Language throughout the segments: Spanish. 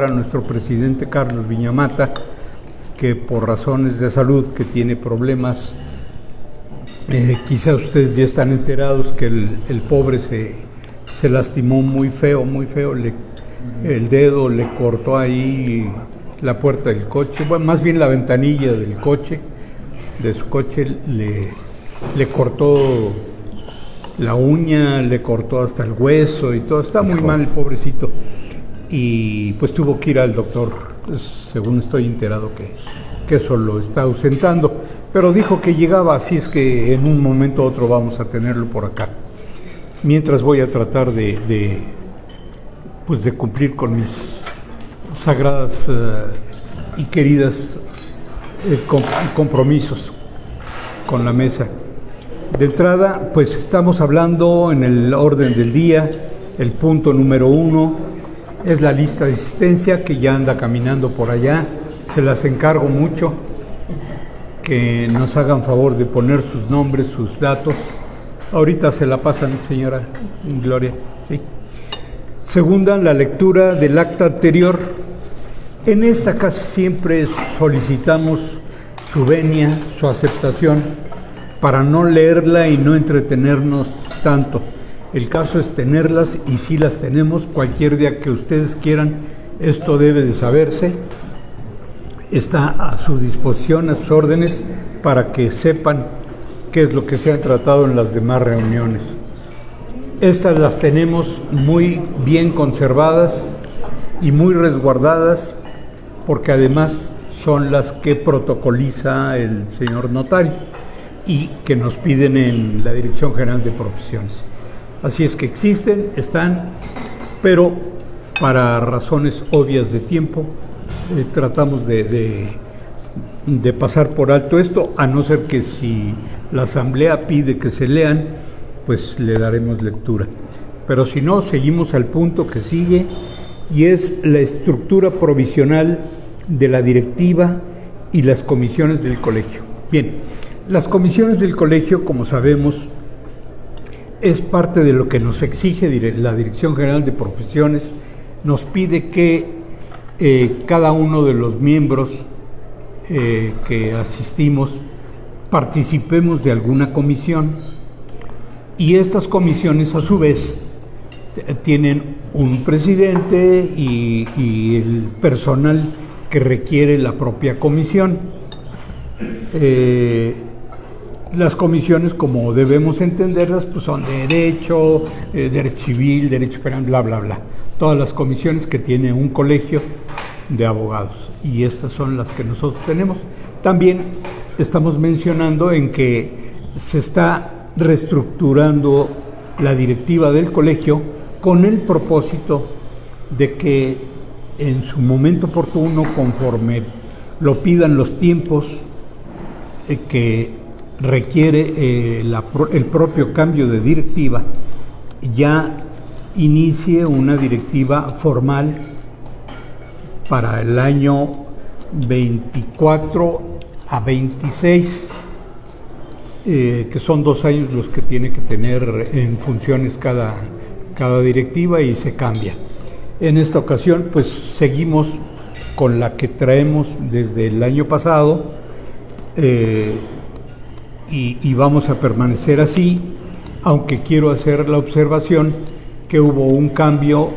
a nuestro presidente Carlos Viñamata, que por razones de salud, que tiene problemas, quizá ustedes ya están enterados que el pobre se lastimó muy feo, el dedo, le cortó ahí la puerta del coche, bueno, más bien la ventanilla del coche, de su coche, le cortó la uña, le cortó hasta el hueso y todo, está muy mal el pobrecito, y pues tuvo que ir al doctor, según estoy enterado que eso lo está ausentando, pero dijo que llegaba, así es que en un momento u otro vamos a tenerlo por acá. Mientras voy a tratar de cumplir con mis sagradas y queridas compromisos con la mesa. De entrada, pues estamos hablando en el orden del día, el punto número 1 es la lista de asistencia que ya anda caminando por allá. Se las encargo mucho que nos hagan favor de poner sus nombres, sus datos. Ahorita se la pasan, señora Gloria. ¿Sí? Segunda, la lectura del acta anterior. En esta casa siempre solicitamos su venia, su aceptación, para no leerla y no entretenernos tanto. El caso es tenerlas, y si las tenemos, cualquier día que ustedes quieran, esto debe de saberse. Está a su disposición, a sus órdenes, para que sepan qué es lo que se ha tratado en las demás reuniones. Estas las tenemos muy bien conservadas y muy resguardadas, porque además son las que protocoliza el señor notario y que nos piden en la Dirección General de Profesiones. Así es que existen, están, pero para razones obvias de tiempo tratamos de pasar por alto esto, a no ser que si la Asamblea pide que se lean, pues le daremos lectura. Pero si no, seguimos al punto que sigue, y es la estructura provisional de la directiva y las comisiones del colegio. Bien, las comisiones del colegio, como sabemos, es parte de lo que nos exige la Dirección General de Profesiones. Nos pide que cada uno de los miembros que asistimos participemos de alguna comisión, y estas comisiones a su vez tienen un presidente y el personal que requiere la propia comisión. Las comisiones, como debemos entenderlas, pues son de derecho, derecho civil, derecho penal, bla, bla, bla. Todas las comisiones que tiene un colegio de abogados, y estas son las que nosotros tenemos. También estamos mencionando en que se está reestructurando la directiva del colegio con el propósito de que en su momento oportuno, conforme lo pidan los tiempos que requiere el propio cambio de directiva, ya inicie una directiva formal para el año 24 a 26, que son 2 años los que tiene que tener en funciones cada directiva, y se cambia. En esta ocasión, pues seguimos con la que traemos desde el año pasado, y vamos a permanecer así, aunque quiero hacer la observación que hubo un cambio,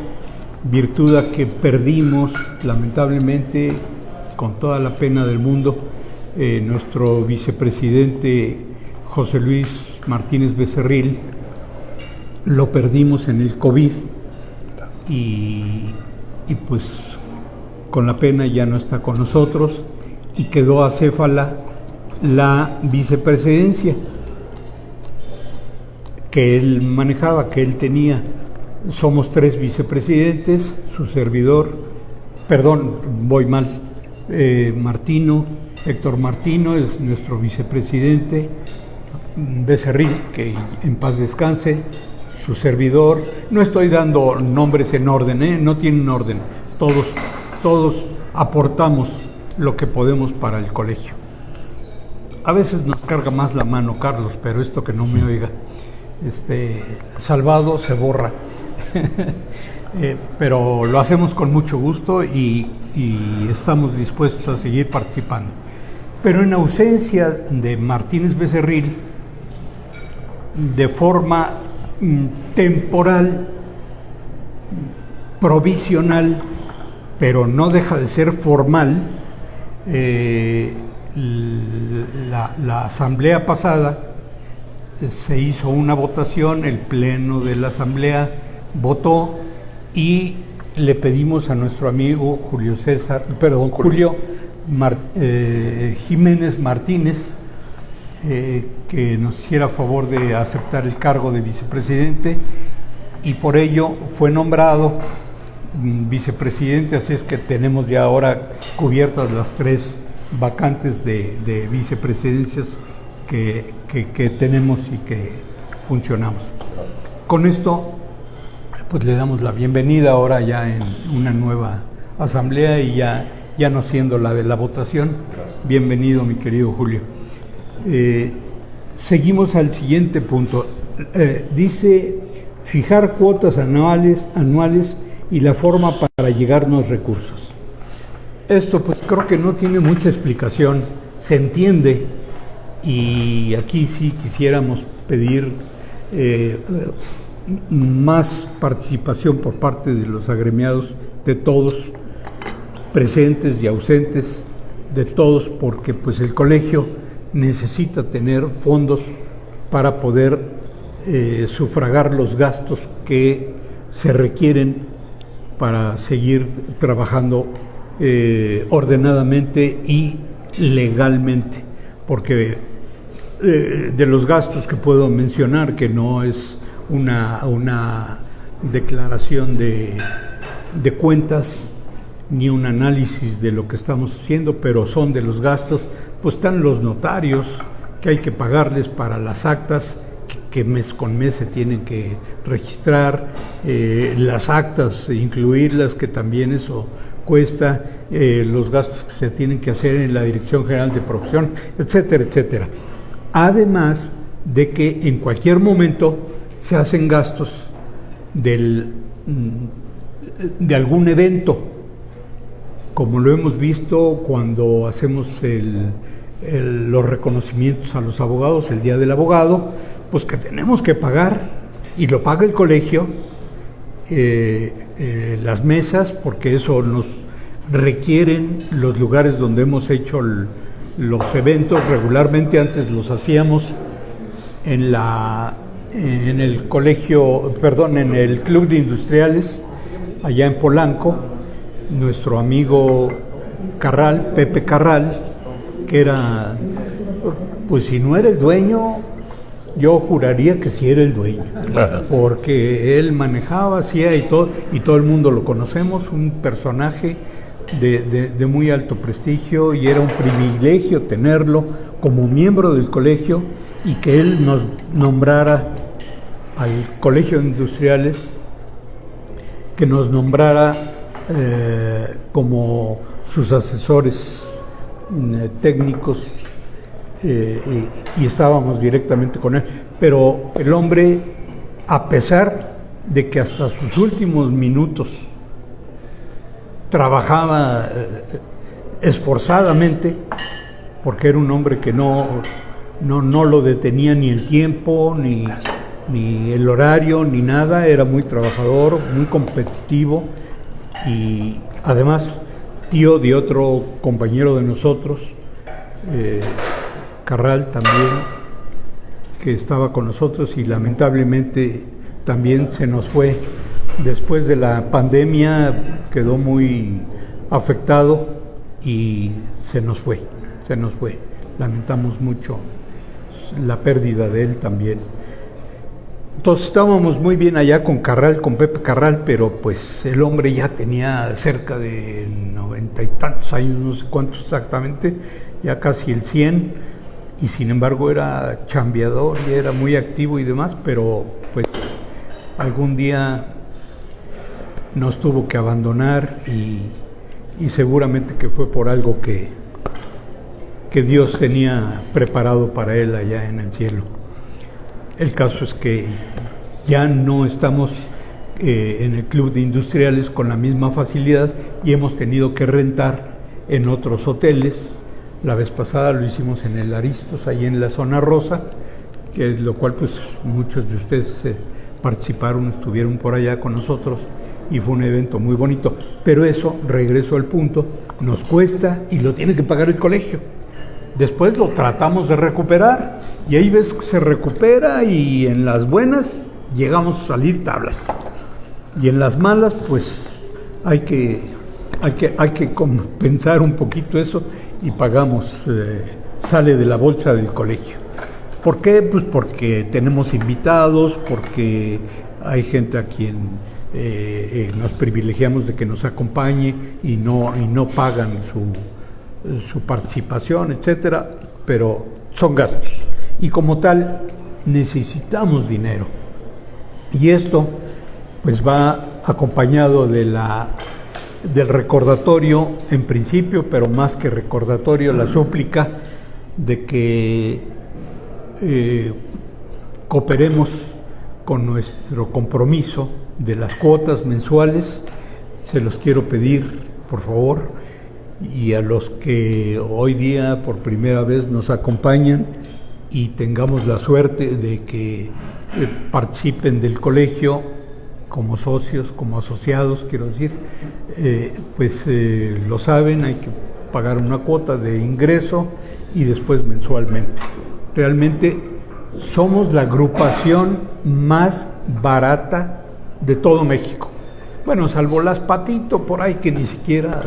virtud a que perdimos, lamentablemente, con toda la pena del mundo, nuestro vicepresidente José Luis Martínez Becerril. Lo perdimos en el COVID, y pues con la pena ya no está con nosotros, y quedó acéfala la vicepresidencia que él manejaba, que él tenía. Somos 3 vicepresidentes, su servidor, Martino, Héctor Martino es nuestro vicepresidente, Becerril, que en paz descanse, su servidor. No estoy dando nombres en orden, no tienen orden, todos aportamos lo que podemos para el colegio. A veces nos carga más la mano Carlos, pero esto que no me oiga, salvado se borra. pero lo hacemos con mucho gusto y estamos dispuestos a seguir participando. Pero en ausencia de Martínez Becerril, de forma temporal, provisional, pero no deja de ser formal, la asamblea pasada se hizo una votación, el pleno de la asamblea votó y le pedimos a nuestro amigo Julio Jiménez Martínez que nos hiciera favor de aceptar el cargo de vicepresidente, y por ello fue nombrado vicepresidente, así es que tenemos ya ahora cubiertas las 3 vacantes de vicepresidencias que tenemos y que funcionamos. Con esto, pues le damos la bienvenida ahora ya en una nueva asamblea y ya no siendo la de la votación. Bienvenido, mi querido Julio. Seguimos al siguiente punto. Dice fijar cuotas anuales y la forma para llegarnos recursos. Esto pues creo que no tiene mucha explicación, se entiende, y aquí sí quisiéramos pedir más participación por parte de los agremiados, de todos, presentes y ausentes, de todos, porque pues el colegio necesita tener fondos para poder sufragar los gastos que se requieren para seguir trabajando ordenadamente y legalmente, porque de los gastos que puedo mencionar, que no es una declaración de cuentas ni un análisis de lo que estamos haciendo, pero son de los gastos, pues están los notarios que hay que pagarles para las actas que mes con mes se tienen que registrar, las actas, incluirlas, que también eso cuesta, los gastos que se tienen que hacer en la Dirección General de Profesión, etcétera, etcétera. Además de que en cualquier momento se hacen gastos de algún evento, como lo hemos visto cuando hacemos los reconocimientos a los abogados, el Día del Abogado, pues que tenemos que pagar, y lo paga el colegio, las mesas, porque eso nos requieren los lugares donde hemos hecho los eventos. Regularmente antes los hacíamos en el colegio, en el Club de Industriales, allá en Polanco. Nuestro amigo Carral, Pepe Carral, que era, pues si no era el dueño, yo juraría que sí era el dueño, porque él manejaba, hacía y todo el mundo lo conocemos, un personaje de muy alto prestigio, y era un privilegio tenerlo como miembro del colegio y que él nos nombrara al Colegio de Industriales, que nos nombrara como sus asesores técnicos, y estábamos directamente con él. Pero el hombre, a pesar de que hasta sus últimos minutos trabajaba esforzadamente, porque era un hombre que no lo detenía ni el tiempo, ni el horario, ni nada, era muy trabajador, muy competitivo, y además tío de otro compañero de nosotros, Carral también, que estaba con nosotros y lamentablemente también se nos fue después de la pandemia, quedó muy afectado y se nos fue. Lamentamos mucho la pérdida de él también. Entonces estábamos muy bien allá con Carral, con Pepe Carral, pero pues el hombre ya tenía cerca de 90 y tantos años, no sé cuántos exactamente, ya casi el 100, y sin embargo era chambeador y era muy activo y demás, pero pues algún día nos tuvo que abandonar, y seguramente que fue por algo que Dios tenía preparado para él allá en el cielo. El caso es que ya no estamos en el Club de Industriales con la misma facilidad y hemos tenido que rentar en otros hoteles. La vez pasada lo hicimos en el Aristos, ahí en la zona rosa, que lo cual pues muchos de ustedes participaron, estuvieron por allá con nosotros y fue un evento muy bonito. Pero eso, regreso al punto, nos cuesta y lo tiene que pagar el colegio. Después lo tratamos de recuperar y ahí ves que se recupera y en las buenas llegamos a salir tablas. Y en las malas pues hay que compensar un poquito eso y pagamos, sale de la bolsa del colegio. ¿Por qué? Pues porque tenemos invitados, porque hay gente a quien nos privilegiamos de que nos acompañe y no pagan su participación, etcétera, pero son gastos. Y como tal, necesitamos dinero. Y esto pues va acompañado del recordatorio en principio, pero más que recordatorio, la súplica de que cooperemos con nuestro compromiso de las cuotas mensuales. Se los quiero pedir, por favor, y a los que hoy día por primera vez nos acompañan y tengamos la suerte de que participen del colegio como socios, como asociados, quiero decir, lo saben, hay que pagar una cuota de ingreso y después mensualmente. Realmente somos la agrupación más barata de todo México. Bueno, salvo las Patito por ahí que ni siquiera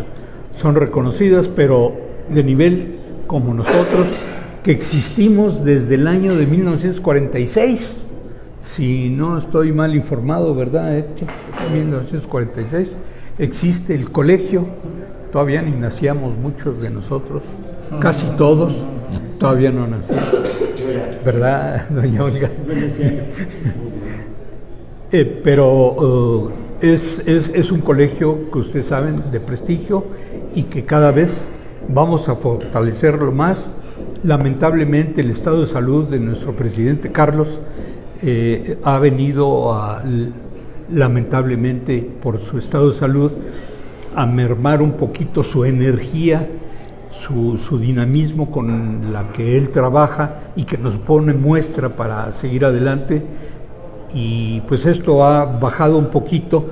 son reconocidas, pero de nivel como nosotros, que existimos desde el año de 1946. Si no estoy mal informado, ¿verdad, Héctor? 1946 existe el colegio, todavía ni nacíamos muchos de nosotros, casi todos, todavía no nacíamos, ¿verdad, doña Olga? Pero es un colegio que ustedes saben de prestigio y que cada vez vamos a fortalecerlo más. Lamentablemente el estado de salud de nuestro presidente Carlos ha venido lamentablemente por su estado de salud a mermar un poquito su energía, su dinamismo con la que él trabaja y que nos pone muestra para seguir adelante. Y pues esto ha bajado un poquito,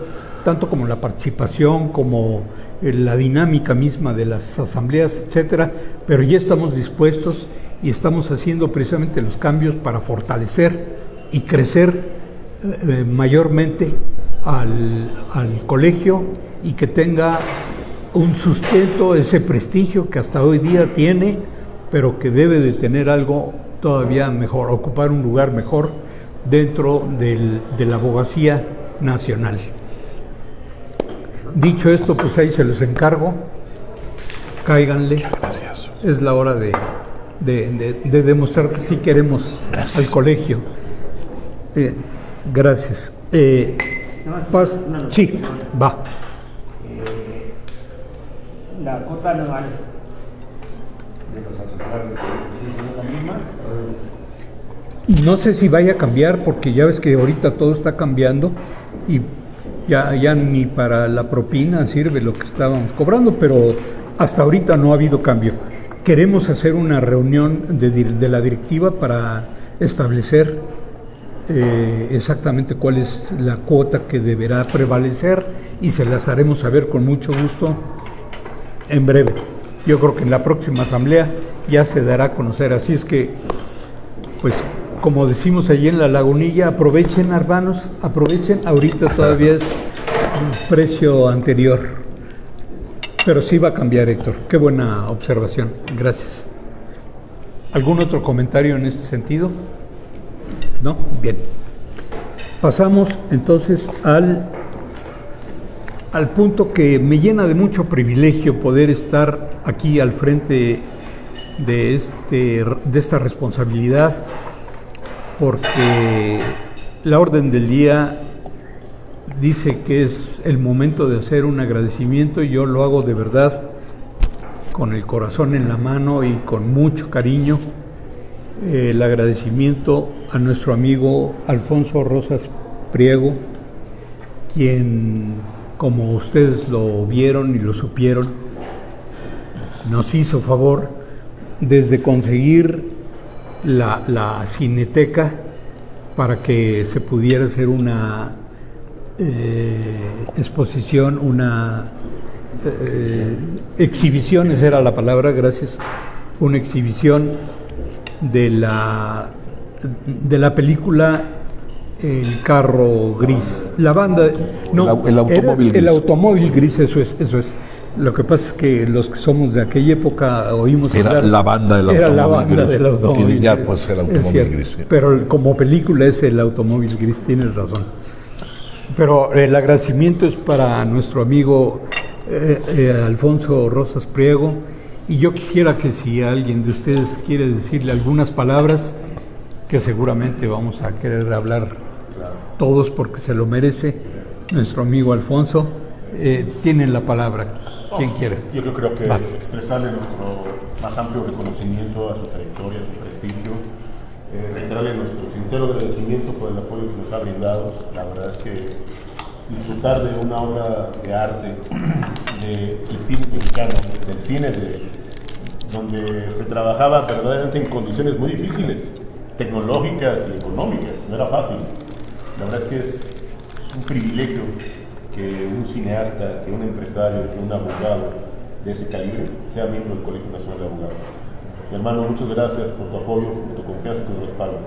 tanto como la participación, como la dinámica misma de las asambleas, etcétera, pero ya estamos dispuestos y estamos haciendo precisamente los cambios para fortalecer y crecer mayormente al colegio y que tenga un sustento, ese prestigio que hasta hoy día tiene, pero que debe de tener algo todavía mejor, ocupar un lugar mejor dentro de la abogacía nacional. Dicho esto, pues ahí se los encargo, cáiganle. Gracias. Es la hora de demostrar que sí queremos al colegio. Gracias. Sí, va. La cuota anual de los asociados, ¿sí es la misma? No sé si vaya a cambiar, porque ya ves que ahorita todo está cambiando y ya ni para la propina sirve lo que estábamos cobrando, pero hasta ahorita no ha habido cambio. Queremos hacer una reunión de la directiva para establecer exactamente cuál es la cuota que deberá prevalecer y se las haremos saber con mucho gusto en breve. Yo creo que en la próxima asamblea ya se dará a conocer, así es que, pues, como decimos allí en La Lagunilla, aprovechen, hermanos, aprovechen, ahorita todavía es un precio anterior, pero sí va a cambiar, Héctor. Qué buena observación, gracias. ¿Algún otro comentario en este sentido? ¿No? Bien. Pasamos entonces al punto que me llena de mucho privilegio poder estar aquí al frente de esta responsabilidad, porque la orden del día dice que es el momento de hacer un agradecimiento y yo lo hago de verdad, con el corazón en la mano y con mucho cariño. El agradecimiento a nuestro amigo Alfonso Rosas Priego, quien, como ustedes lo vieron y lo supieron, nos hizo favor desde conseguir la cineteca para que se pudiera hacer una exposición, una exhibición, esa era la palabra, gracias, una exhibición de la película El carro gris, la banda, no, el automóvil gris. El automóvil gris, eso es. Lo que pasa es que los que somos de aquella época oímos era hablar, la banda del era automóvil la banda gris, del automóvil que ya gris. pues el Es automóvil cierto, gris, sí. pero como película es el automóvil gris, tienes razón. Pero el agradecimiento es para nuestro amigo Alfonso Rosas Priego, y yo quisiera que si alguien de ustedes quiere decirle algunas palabras, que seguramente vamos a querer hablar todos porque se lo merece nuestro amigo Alfonso, tienen la palabra. ¿Quién quiere? Yo creo que Vas. expresarle nuestro más amplio reconocimiento a su trayectoria, a su prestigio, reiterarle nuestro sincero agradecimiento por el apoyo que nos ha brindado. La verdad es que disfrutar de una obra de arte del cine mexicano, del cine donde se trabajaba verdaderamente en condiciones muy difíciles, tecnológicas y económicas, no era fácil. La verdad es que es un privilegio que un cineasta, que un empresario, que un abogado de ese calibre sea miembro del Colegio Nacional de Abogados. Mi hermano, muchas gracias por tu apoyo, por tu confianza y tu respaldo.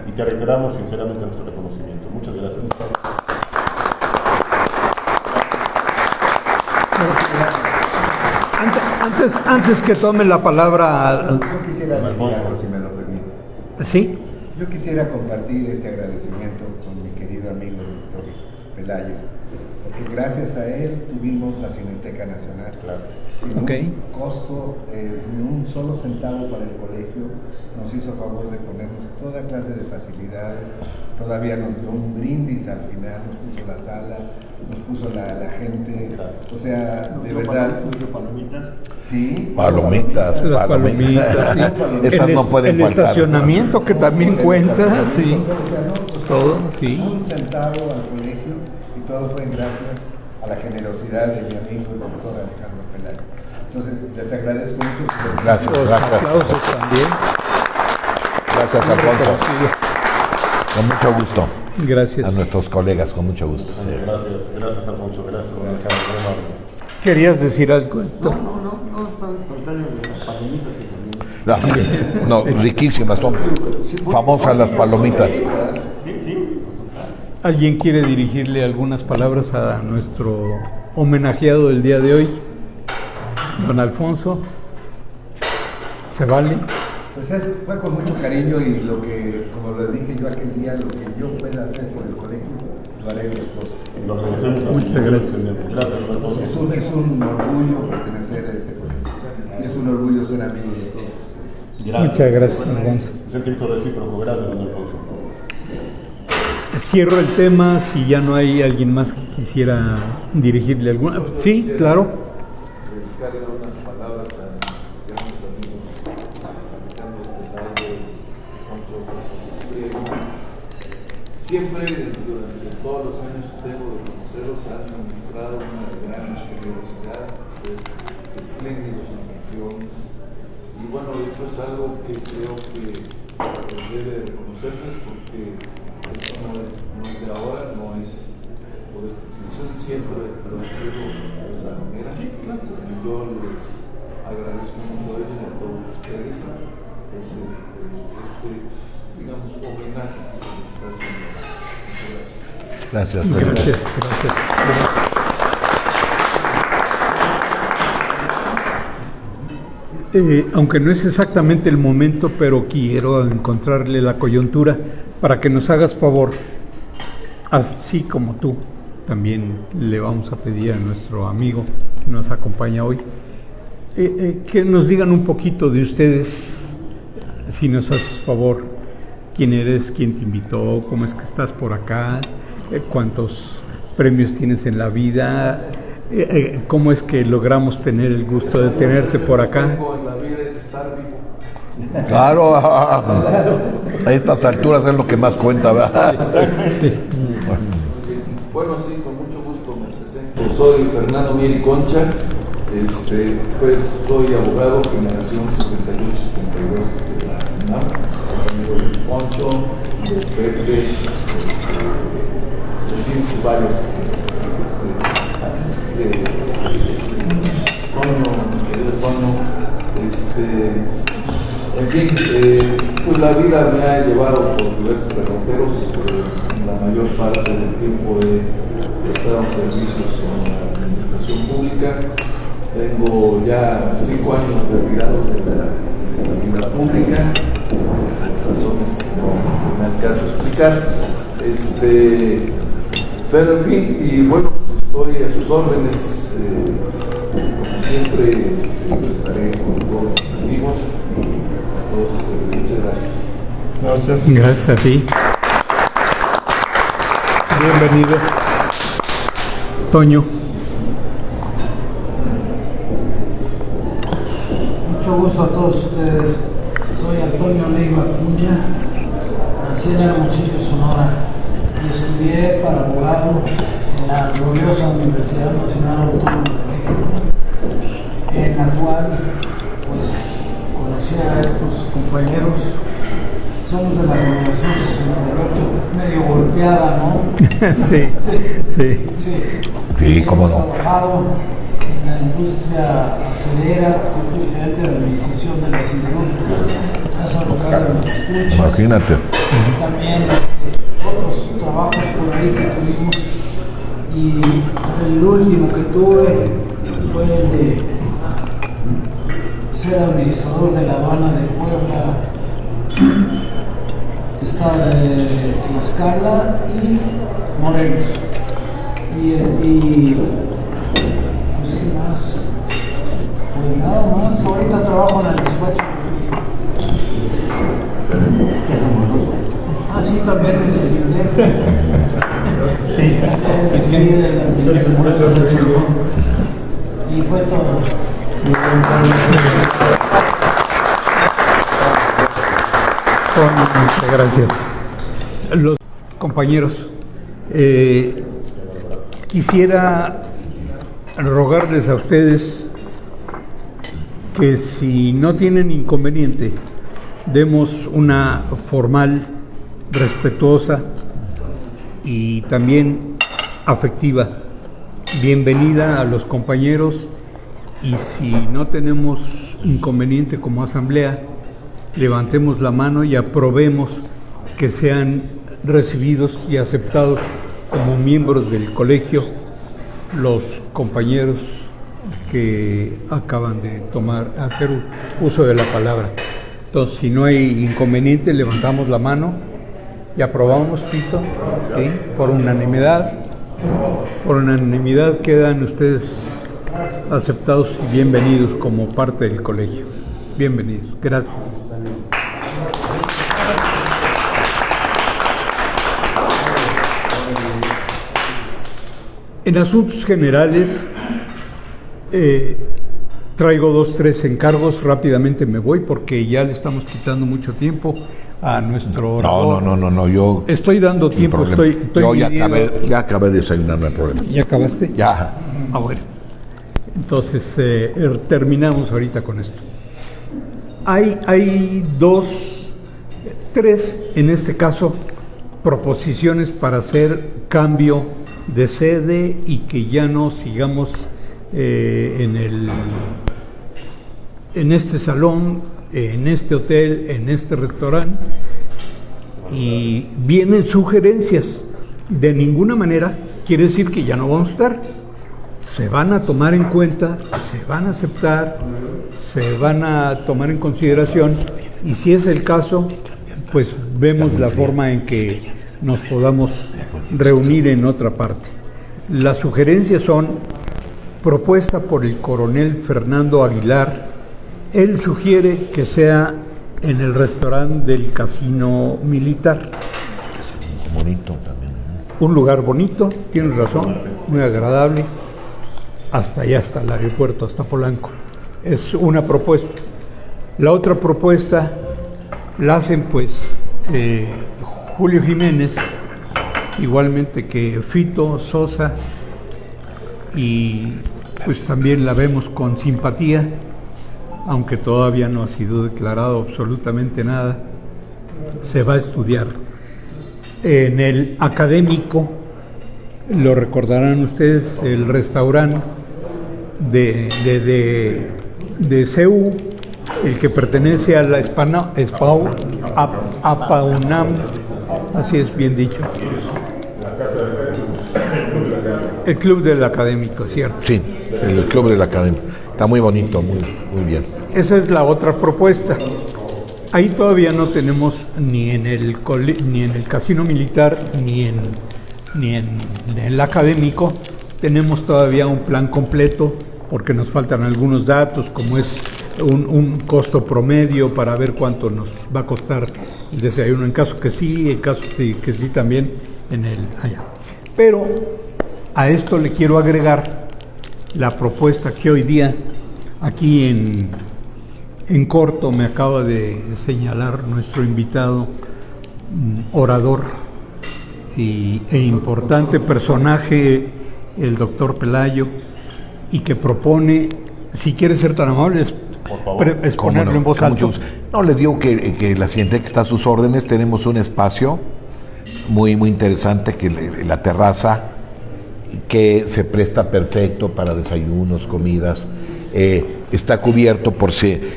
Y te reiteramos sinceramente nuestro reconocimiento. Muchas gracias. Antes que tome la palabra... Yo quisiera decir algo, si me lo permite. ¿Sí? Yo quisiera compartir este agradecimiento con mi querido amigo Víctor Pelayo, porque gracias a él tuvimos la Cineteca Nacional, sin un costo, ni un solo centavo para el colegio. Nos hizo favor de ponernos toda clase de facilidades, todavía nos dio un brindis al final, nos puso la sala, nos puso la gente, o sea, de verdad. ¿Palomitas? Sí, Palomitas, Las palomitas, sí. Esas no pueden el faltar. estacionamiento que también cuenta, sí. Todo, sí. Un centavo al colegio, y todo fue gracias a la generosidad de mi amigo el doctor Alejandro Pelayo. Entonces, les agradezco mucho. Gracias, Los gracias. aplausos también. Gracias, Alfonso. Con mucho gusto. Gracias. A nuestros colegas, con mucho gusto. Gracias Alfonso, gracias Alejandro, muy amable. ¿Querías decir algo? No, al contrario de las palomitas que también. No, riquísimas, son famosas las palomitas. Sí. ¿Alguien quiere dirigirle algunas palabras a nuestro homenajeado del día de hoy? Don Alfonso, ¿se vale? Pues fue con mucho cariño, y lo que, como lo dije yo aquel día, lo que yo pueda hacer por el colegio, lo haré los dos. Lo agradecemos. Muchas gracias. Gracias Alfonso. Es un orgullo pertenecer a este colegio. Es un orgullo ser amigo de todos. Gracias. Muchas gracias, Alfonso. Un sentimiento recíproco, gracias don Alfonso. Cierro el tema, si ya no hay alguien más que quisiera dirigirle alguna. Sí, claro. Dedicarle unas palabras a mis grandes amigos Alejandro Pelayo y Alfonso Rosas Priego. Siempre, durante todos los años que tengo de conocerlos, han demostrado una gran generosidad, espléndidos anfitriones. Y bueno, esto es algo que creo que debe reconocerles, porque esto no es de ahora, no es por esta institución, siempre lo ha sido de esa manera. Yo les agradezco mucho a ellos y a todos ustedes pues, digamos, homenaje que se les está haciendo. Muchas gracias. Gracias. Gracias. Aunque no es exactamente el momento, pero quiero encontrarle la coyuntura para que nos hagas favor, así como tú, también le vamos a pedir a nuestro amigo que nos acompaña hoy, que nos digan un poquito de ustedes, si nos haces favor, quién eres, quién te invitó, cómo es que estás por acá, cuántos premios tienes en la vida, cómo es que logramos tener el gusto de tenerte por acá. En la vida es estar vivo. Claro, a estas alturas es lo que más cuenta, ¿verdad? Sí. Bueno, Bueno, sí, con mucho gusto me presento. Soy Fernando Mieri Concha, pues soy abogado, generación 68-72 de la UNAM, amigo de Poncho, de Pepe, en fin, varios, Toño, mi querido Toño, en fin, pues la vida me ha llevado por diversos derroteros. La mayor parte del tiempo he prestado servicios en la administración pública. Tengo ya 5 años retirado de la vida pública, por razones que no me alcanzo a explicar. Pero en fin, y bueno, pues estoy a sus órdenes. Como siempre, estaré con todos mis amigos y a todos ustedes. Muchas gracias. Gracias a ti. Bienvenido. Toño. Mucho gusto a todos ustedes. Soy Antonio Leiva Acuña, nací en Hermosillo, Sonora, y estudié para abogado en la gloriosa Universidad Nacional Autónoma de México, en la cual pues conocí a estos compañeros. Somos de la generación 68, medio golpeada, ¿no? Sí, sí. Sí, cómo no. Hemos trabajado en la industria acerera, yo fui gerente de administración de la siderúrgica, casa local de los estuches. Imagínate. También otros trabajos por ahí que tuvimos. Y el último que tuve fue el de ser administrador de la aduana de Puebla, Estado de Tlaxcala y Morelos. Y pues qué más, pues nada más, ahorita trabajo en el despacho. Sí, también en el INDEC. Y fue todo. Muchas gracias. Los compañeros, quisiera rogarles a ustedes que si no tienen inconveniente, demos una formal, respetuosa y también afectiva bienvenida a los compañeros, y si no tenemos inconveniente como asamblea, levantemos la mano y aprobemos que sean recibidos y aceptados como miembros del colegio los compañeros que acaban de hacer uso de la palabra. Entonces, si no hay inconveniente, levantamos la mano y aprobamos, Tito, ¿sí? Por unanimidad. Por unanimidad quedan ustedes aceptados y bienvenidos como parte del colegio. Bienvenidos. Gracias. En asuntos generales, traigo 2, 3 encargos. Rápidamente me voy porque ya le estamos quitando mucho tiempo a nuestro orador. No, yo... Estoy dando tiempo, estoy yo ya acabé de desayunar, no hay problema. ¿Ya acabaste? Ya. Ah, bueno. Entonces, terminamos ahorita con esto. Hay 2, 3, en este caso, proposiciones para hacer cambio de sede y que ya no sigamos en este salón, en este hotel, en este restaurante, y vienen sugerencias. De ninguna manera quiere decir que ya no vamos a estar. Se van a tomar en cuenta, se van a aceptar, se van a tomar en consideración, y si es el caso, pues vemos la forma en que nos podamos reunir en otra parte. Las sugerencias son propuesta por el coronel Fernando Aguilar. Él sugiere que sea en el restaurante del Casino Militar. Bonito también. Un lugar bonito, tienes razón, muy agradable. Hasta allá, hasta el aeropuerto, hasta Polanco. Es una propuesta. La otra propuesta la hacen pues Julio Jiménez igualmente que Fito, Sosa, y pues también la vemos con simpatía, aunque todavía no ha sido declarado absolutamente nada. Se va a estudiar. En el Académico, lo recordarán ustedes, el restaurante de CEU, el que pertenece a la APAUNAM, así es bien dicho. El Club del Académico, ¿cierto? Sí, el Club del Académico. Está muy bonito, muy bien. Esa es la otra propuesta. Ahí todavía no tenemos ni en el casino militar ni en el Académico tenemos todavía un plan completo, porque nos faltan algunos datos, como es un costo promedio para ver cuánto nos va a costar el desayuno, en caso que sí, en caso que sí también allá. Pero a esto le quiero agregar la propuesta que hoy día aquí en corto me acaba de señalar nuestro invitado, orador e importante personaje, el doctor Pelayo, y que propone, si quiere ser tan amable, exponerlo en voz alta. No, les digo que la Cineteca está a sus órdenes. Tenemos un espacio muy interesante, que la terraza, que se presta perfecto para desayunos, comidas. Está cubierto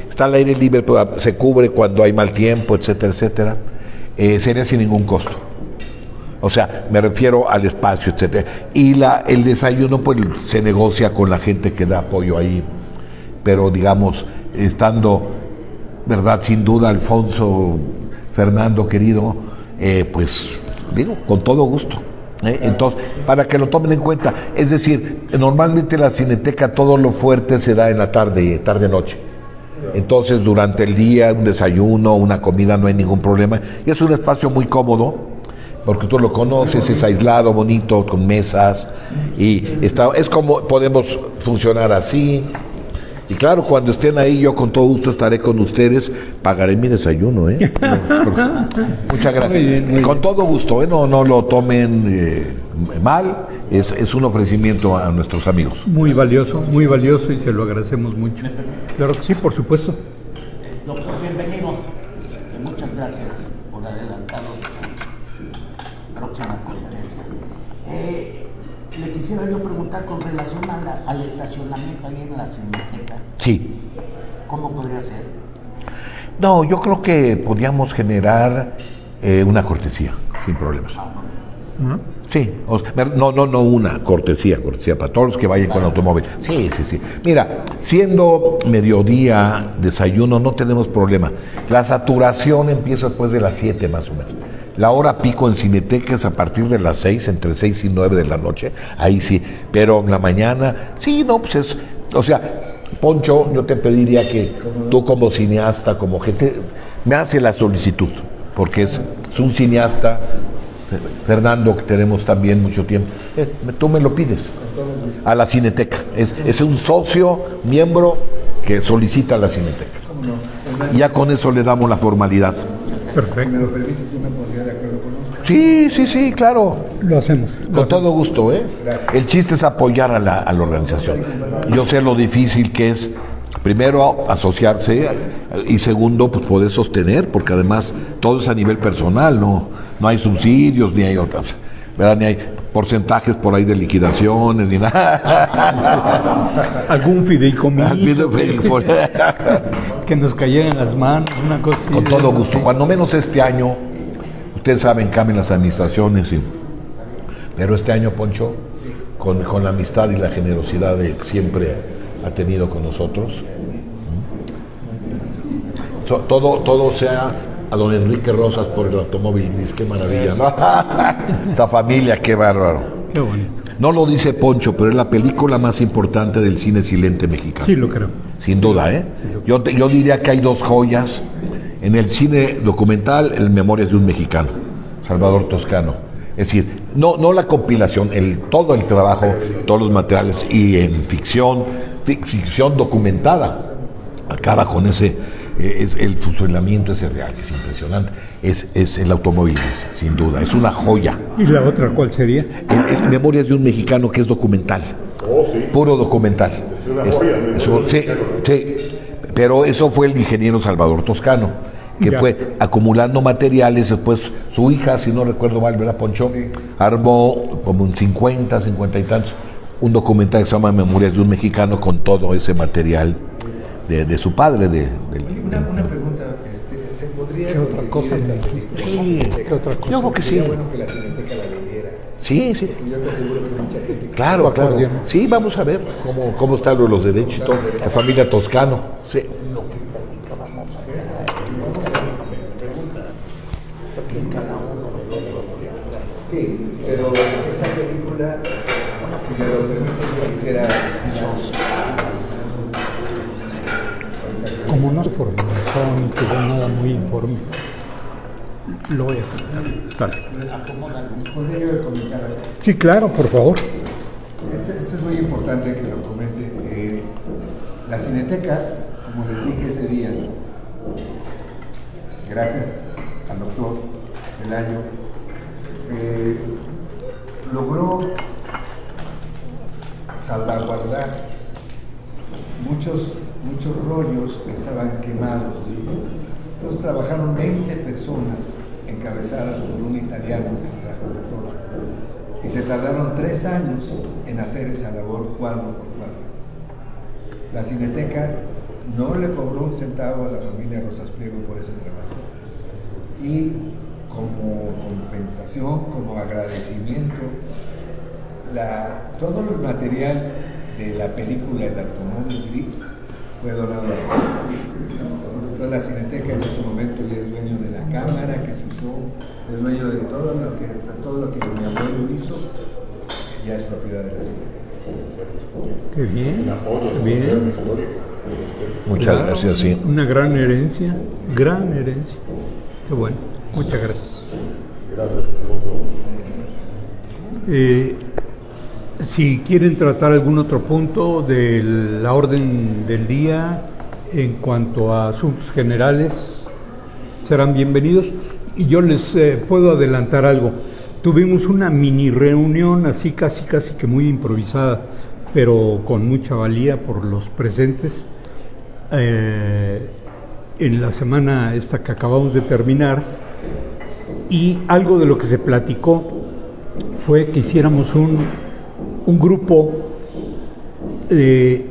está al aire libre, pero se cubre cuando hay mal tiempo, etcétera, etcétera. Sería sin ningún costo. O sea, me refiero al espacio, etcétera. Y el desayuno, pues, se negocia con la gente que da apoyo ahí. Pero, digamos, estando, ¿verdad? Sin duda, Alfonso, Fernando, querido, pues, digo, con todo gusto. Entonces, para que lo tomen en cuenta, es decir, normalmente la Cineteca todo lo fuerte se da en la tarde-noche. Entonces, durante el día, un desayuno, una comida, no hay ningún problema. Y es un espacio muy cómodo, porque tú lo conoces, es aislado, bonito, con mesas, y es como podemos funcionar así. Y claro, cuando estén ahí, yo con todo gusto estaré con ustedes, pagaré mi desayuno, Muchas gracias. Muy bien. Con todo gusto, no lo tomen mal, es un ofrecimiento a nuestros amigos. Muy valioso, y se lo agradecemos mucho. Claro que sí, por supuesto. Doctor, bienvenido. Muchas gracias por adelantado su próxima conferencia. Le quisiera yo preguntar con relación al estacionamiento ahí en la Cineteca. Sí. ¿Cómo podría ser? No, yo creo que podríamos generar una cortesía, sin problemas. Sí, no una cortesía para todos los que vayan con automóvil. Sí. Mira, siendo mediodía, desayuno, no tenemos problema. La saturación empieza después de las 7 más o menos. La hora pico en Cineteca es a partir de las 6, entre 6 y 9 de la noche, ahí sí, pero en la mañana, sí, no, pues o sea, Poncho, yo te pediría que tú como cineasta, como gente, me hace la solicitud, porque es un cineasta, Fernando, que tenemos también mucho tiempo, tú me lo pides a la Cineteca, es un socio, miembro, que solicita a la Cineteca, y ya con eso le damos la formalidad. Perfecto. Si me lo permite, ¿tú me pondrías de acuerdo con Oscar? Sí, claro. Lo hacemos. Con todo gusto, El chiste es apoyar a la organización. Yo sé lo difícil que es, primero, asociarse, y segundo, pues poder sostener, porque además todo es a nivel personal, no hay subsidios, ni hay otras, ¿verdad? Ni hay porcentajes por ahí de liquidaciones, ni nada. Algún fideicomiso que nos cayera en las manos, una cosa así. Con todo gusto. Cuando menos este año, ustedes saben, cambian las administraciones, pero este año, Poncho, con la amistad y la generosidad que siempre ha tenido con nosotros, todo sea a don Enrique Rosas por el automóvil, qué maravilla, ¿no? Esa familia, qué bárbaro. Qué bonito. No lo dice Poncho, pero es la película más importante del cine silente mexicano. Sí, lo creo. Sin duda, Yo diría que hay dos joyas en el cine documental, el Memorias de un Mexicano, Salvador Toscano. Es decir, no la compilación, todo el trabajo, todos los materiales, y en ficción documentada, acaba con ese el funcionamiento ese real, que es impresionante. Es el automóvil, sin duda, es una joya. ¿Y la otra cuál sería? El Memorias de un Mexicano, que es documental. Oh, sí. Puro documental. Es una joya. Sí, pero eso fue el ingeniero Salvador Toscano, que Ya. fue acumulando materiales. Después su hija, si no recuerdo mal, ¿verdad, Poncho? Sí. Armó como en 50 y tantos un documental que se llama Memorias de un Mexicano, con todo ese material de su padre. Oye, una pregunta, ¿se podría ¿Qué otra cosa conseguir me esta dijiste? biblioteca? Sí, ¿Qué otra cosa? yo creo que sí. Sería bueno que la Cineteca la vendiera. Sí, sí. Porque yo te aseguro que mucha gente... Claro. Acordeón. Sí, vamos a ver cómo están los derechos y todo. La familia Toscano. Sí. Sí, pero esta película, si me lo permiten, yo quisiera... Como no se formalizó ni quedó nada muy informe, lo voy a comentar. Dale. ¿Podría yo comentar algo? Sí, claro, por favor. Esto es muy importante que lo comente. La Cineteca, como les dije ese día, gracias al doctor Pelayo, logró salvaguardar muchos rollos que estaban quemados. Entonces trabajaron 20 personas encabezadas por un italiano que trajo de todo. Y se tardaron 3 años en hacer esa labor cuadro por cuadro. La Cineteca no le cobró un centavo a la familia Rosas Pliego por ese trabajo. Y como compensación, como agradecimiento, todo el material de la película El automóvil gris fue donado a la Cineteca. Entonces la Cineteca en este momento ya es dueño de la cámara que se usó, es dueño de todo lo que mi abuelo hizo, ya es propiedad de la Cineteca. Qué bien. Apoyo, Qué bien. histórico. Muchas Claro, gracias, sí. Una gran herencia, gran herencia. Qué bueno, muchas gracias. Gracias, Alfonso. Si quieren tratar algún otro punto de la orden del día en cuanto a asuntos generales, serán bienvenidos. Y yo les puedo adelantar algo. Tuvimos una mini reunión así casi que muy improvisada, pero con mucha valía por los presentes, en la semana esta que acabamos de terminar, y algo de lo que se platicó fue que hiciéramos un grupo que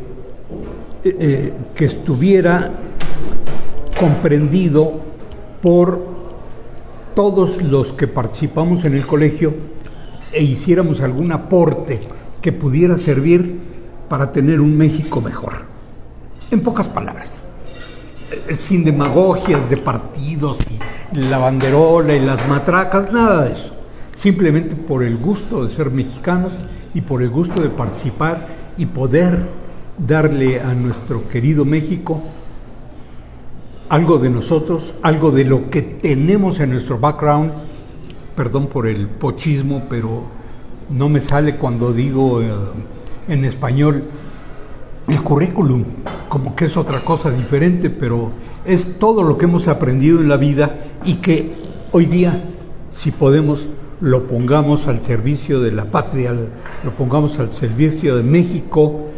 estuviera comprendido por todos los que participamos en el colegio e hiciéramos algún aporte que pudiera servir para tener un México mejor. En pocas palabras, sin demagogias de partidos y la banderola y las matracas, nada de eso. Simplemente por el gusto de ser mexicanos y por el gusto de participar y poder darle a nuestro querido México algo de nosotros, algo de lo que tenemos en nuestro background. Perdón por el pochismo, pero no me sale cuando digo en español el currículum, como que es otra cosa diferente, pero es todo lo que hemos aprendido en la vida y que hoy día, si podemos, lo pongamos al servicio de la patria, lo pongamos al servicio de México,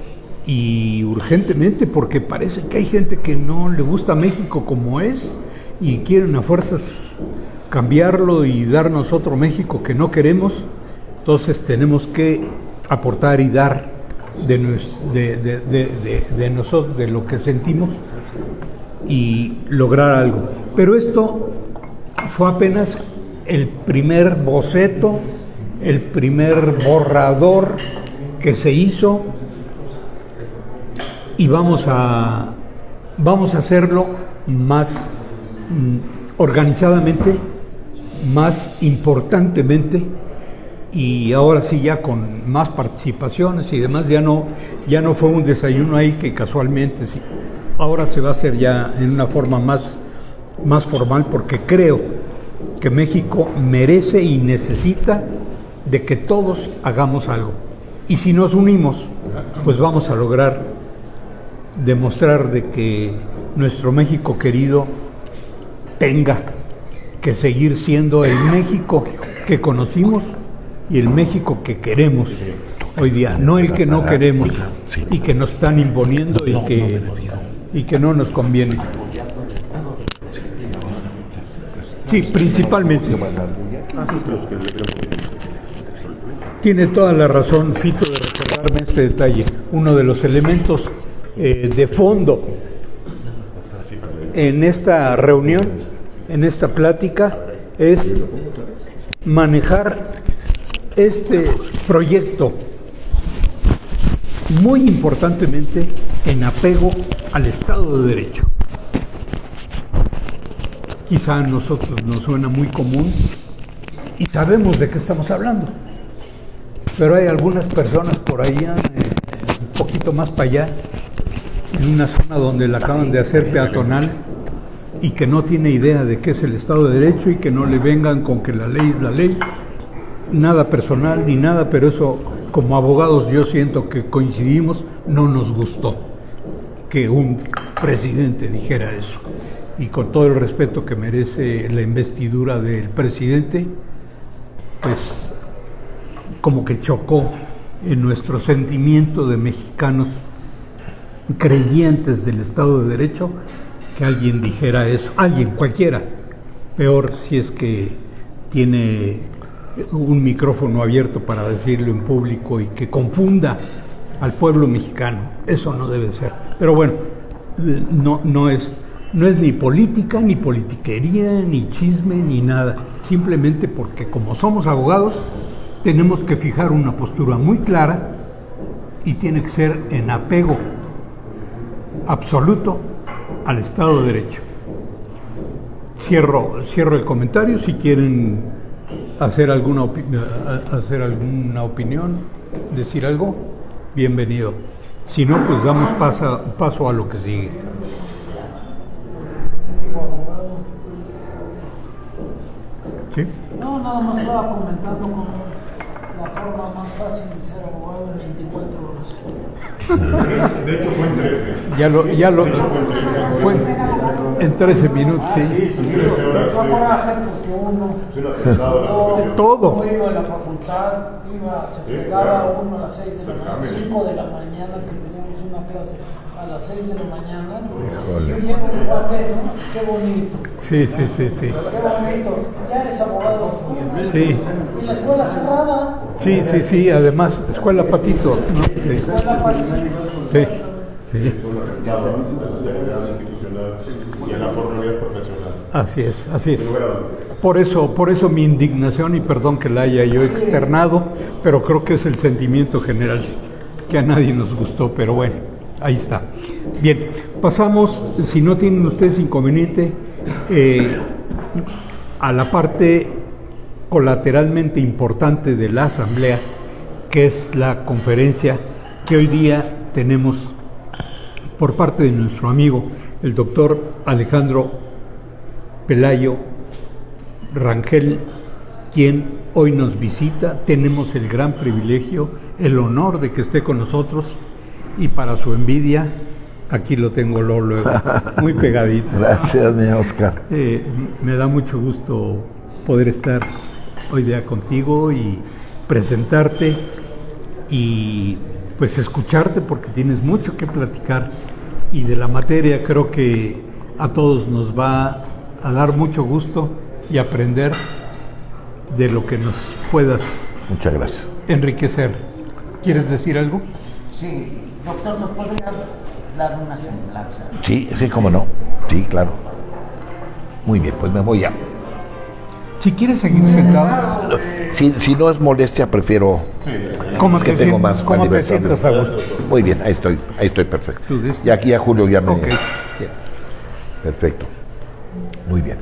y urgentemente, porque parece que hay gente que no le gusta México como es y quieren a fuerzas cambiarlo y darnos otro México que no queremos. Entonces tenemos que aportar y dar de nosotros, de lo que sentimos, y lograr algo. Pero esto fue apenas el primer boceto, el primer borrador que se hizo, y vamos a hacerlo más organizadamente, más importantemente, y ahora sí ya con más participaciones y demás. Ya no fue un desayuno ahí que casualmente, sí, ahora se va a hacer ya en una forma más formal, porque creo que México merece y necesita de que todos hagamos algo, y si nos unimos, pues vamos a lograr demostrar de que nuestro México querido tenga que seguir siendo el México que conocimos y el México que queremos hoy día, no el que no queremos y que nos están imponiendo y que no nos conviene. Sí, principalmente. Tiene toda la razón, Fito, de recordarme este detalle. Uno de los elementos de fondo en esta reunión, en esta plática, es manejar este proyecto muy importantemente en apego al Estado de Derecho. Quizá a nosotros nos suena muy común y sabemos de qué estamos hablando, pero hay algunas personas por allá, un poquito más para allá, en una zona donde la acaban de hacer peatonal y que no tiene idea de qué es el Estado de Derecho y que no le vengan con que la ley es la ley. Nada personal ni nada, pero eso, como abogados, yo siento que coincidimos, no nos gustó que un presidente dijera eso. Y con todo el respeto que merece la investidura del presidente, pues como que chocó en nuestro sentimiento de mexicanos creyentes del Estado de Derecho que alguien dijera eso, alguien, cualquiera, peor si es que tiene un micrófono abierto para decirlo en público y que confunda al pueblo mexicano. Eso no debe ser. Pero bueno, no es ni política, ni politiquería, ni chisme, ni nada. Simplemente porque como somos abogados, tenemos que fijar una postura muy clara y tiene que ser en apego absoluto al Estado de Derecho. Cierro el comentario. Si quieren hacer alguna opinión, decir algo, bienvenido. Si no, pues damos paso a lo que sigue. ¿Sí? No, nada más estaba comentando con la forma más fácil de ser abogado en 24 horas. De hecho fue en 13. Ya lo fue en 13 minutos, sí. En 13 horas. Fue coraje porque uno todo. iba a la facultad, se pegaba uno a las 6 de la mañana, 5 de la mañana, que teníamos una clase a las 6 de la mañana. Yo llego en el cuartel, ¿no? Qué bonito. Sí. Qué bonito. Ya eres abogado. Sí. Y la escuela cerrada. Sí, además, escuela Patito, ¿no? Sí. Escuela Patito. Sí. La seriedad institucional y en la formalidad profesional. Así es. Por eso mi indignación, y perdón que la haya yo externado, pero creo que es el sentimiento general, que a nadie nos gustó, pero bueno, ahí está. Bien, pasamos, si no tienen ustedes inconveniente, a la parte colateralmente importante de la Asamblea, que es la conferencia que hoy día tenemos por parte de nuestro amigo, el doctor Alejandro Pelayo Rangel, quien hoy nos visita. Tenemos el gran privilegio, el honor de que esté con nosotros, y para su envidia, aquí lo tengo luego, muy pegadito. Gracias, mi Oscar. Me da mucho gusto poder estar hoy día contigo y presentarte y pues escucharte, porque tienes mucho que platicar, y de la materia creo que a todos nos va a dar mucho gusto y aprender de lo que nos puedas Muchas gracias. enriquecer. ¿Quieres decir algo? Sí, doctor, ¿nos podría dar una semblanza? Sí, cómo no. Sí, claro. Muy bien, pues me voy ya. Si quieres seguir sentado, Si no es molestia, prefiero ¿cómo que tengo más cómo te libertad. sientas a gusto? Muy bien, ahí estoy perfecto. Tú dices. Y aquí a Julio ya me... Ok. Perfecto. Muy bien.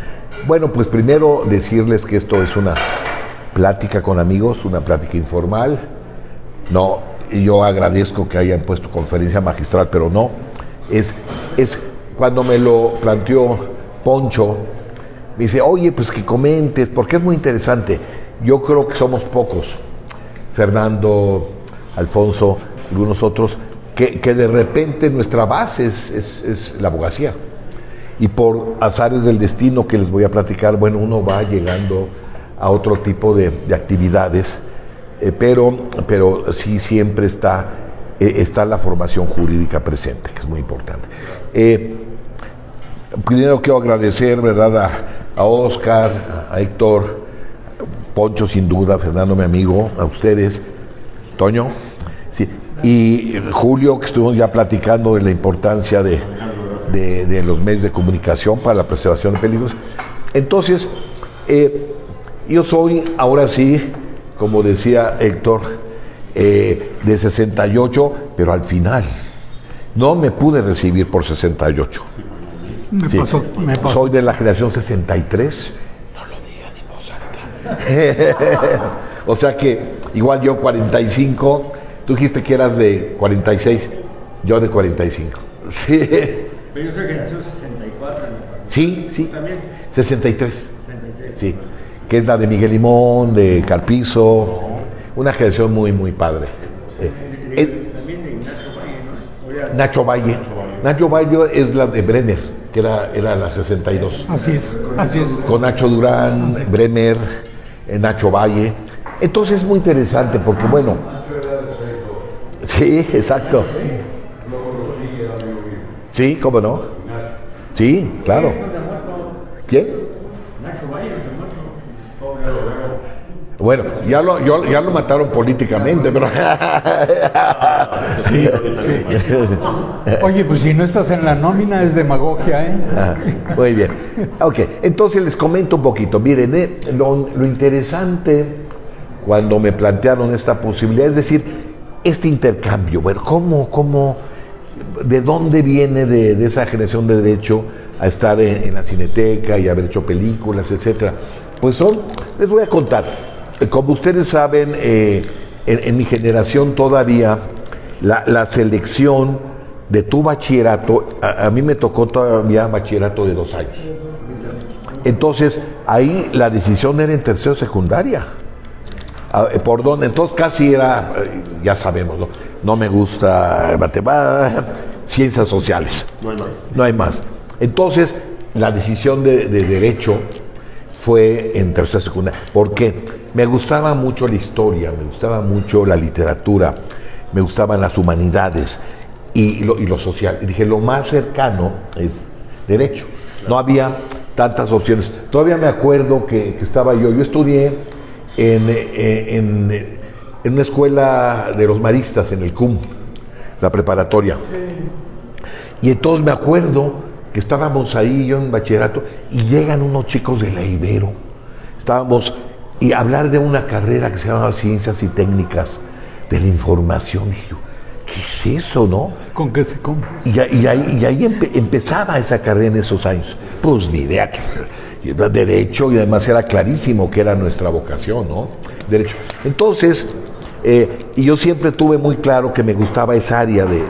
Bueno, pues primero decirles que esto es una plática con amigos, una plática informal. No, yo agradezco que hayan puesto conferencia magistral, pero no. Es cuando me lo planteó Poncho, me dice, oye, pues que comentes, porque es muy interesante. Yo creo que somos pocos, Fernando, Alfonso, algunos otros, que de repente nuestra base es la abogacía. y por azares del destino que les voy a platicar, bueno, uno va llegando a otro tipo de actividades, pero sí siempre está la formación jurídica presente, que es muy importante. Primero quiero agradecer, ¿verdad?, a Oscar, a Héctor, Poncho sin duda, Fernando mi amigo, a ustedes, Toño, sí, y Julio, que estuvimos ya platicando de la importancia de los medios de comunicación para la preservación de peligros. Entonces, yo soy, ahora sí, como decía Héctor, de 68, pero al final no me pude recibir por 68. Me pasó. Soy de la generación 63. No lo digan en voz alta. O sea que igual yo 45, tú dijiste que eras de 46, yo de 45. Sí. Pero yo soy generación 64. Sí. ¿También? 63. Sí. Que es la de Miguel Limón, de Carpizo. Una generación muy, muy padre. También de Nacho Valle. Nacho Valle es la de Bremer, que era la 62. Así es. Con Nacho Durán, Bremer, Nacho Valle. Entonces es muy interesante porque, bueno. Sí, exacto. Sí, ¿cómo no? Sí, claro. ¿Quién? Nacho Valle no se Bueno, ya lo mataron políticamente, pero... sí. Oye, pues si no estás en la nómina es demagogia, ¿eh? Muy bien. Ok, entonces les comento un poquito. Miren, lo interesante cuando me plantearon esta posibilidad, es decir, este intercambio, bueno, ¿de dónde viene de esa generación de derecho a estar en la Cineteca y haber hecho películas, etcétera? Pues les voy a contar. Como ustedes saben, en mi generación todavía la selección de tu bachillerato, a mí me tocó todavía bachillerato de 2 años. Entonces, ahí la decisión era en tercero secundaria. ¿Por dónde? Entonces casi era, ya sabemos, no me gusta matemáticas, ciencias sociales. No hay más. Entonces, la decisión de derecho fue en tercera secundaria. ¿Por qué? Me gustaba mucho la historia, me gustaba mucho la literatura, me gustaban las humanidades y lo social. Y dije, lo más cercano es derecho. No había tantas opciones. Todavía me acuerdo que estaba yo estudié en una escuela de los maristas, en el CUM, la preparatoria. Y entonces me acuerdo que estábamos ahí, yo en bachillerato, y llegan unos chicos de la Ibero. Estábamos, y hablar de una carrera que se llamaba Ciencias y Técnicas de la Información. Y yo, ¿qué es eso, no? ¿Con qué se come? Y ahí empezaba esa carrera en esos años. Pues ni idea, que era derecho, y además era clarísimo que era nuestra vocación, ¿no? Derecho. Entonces, y yo siempre tuve muy claro que me gustaba esa área de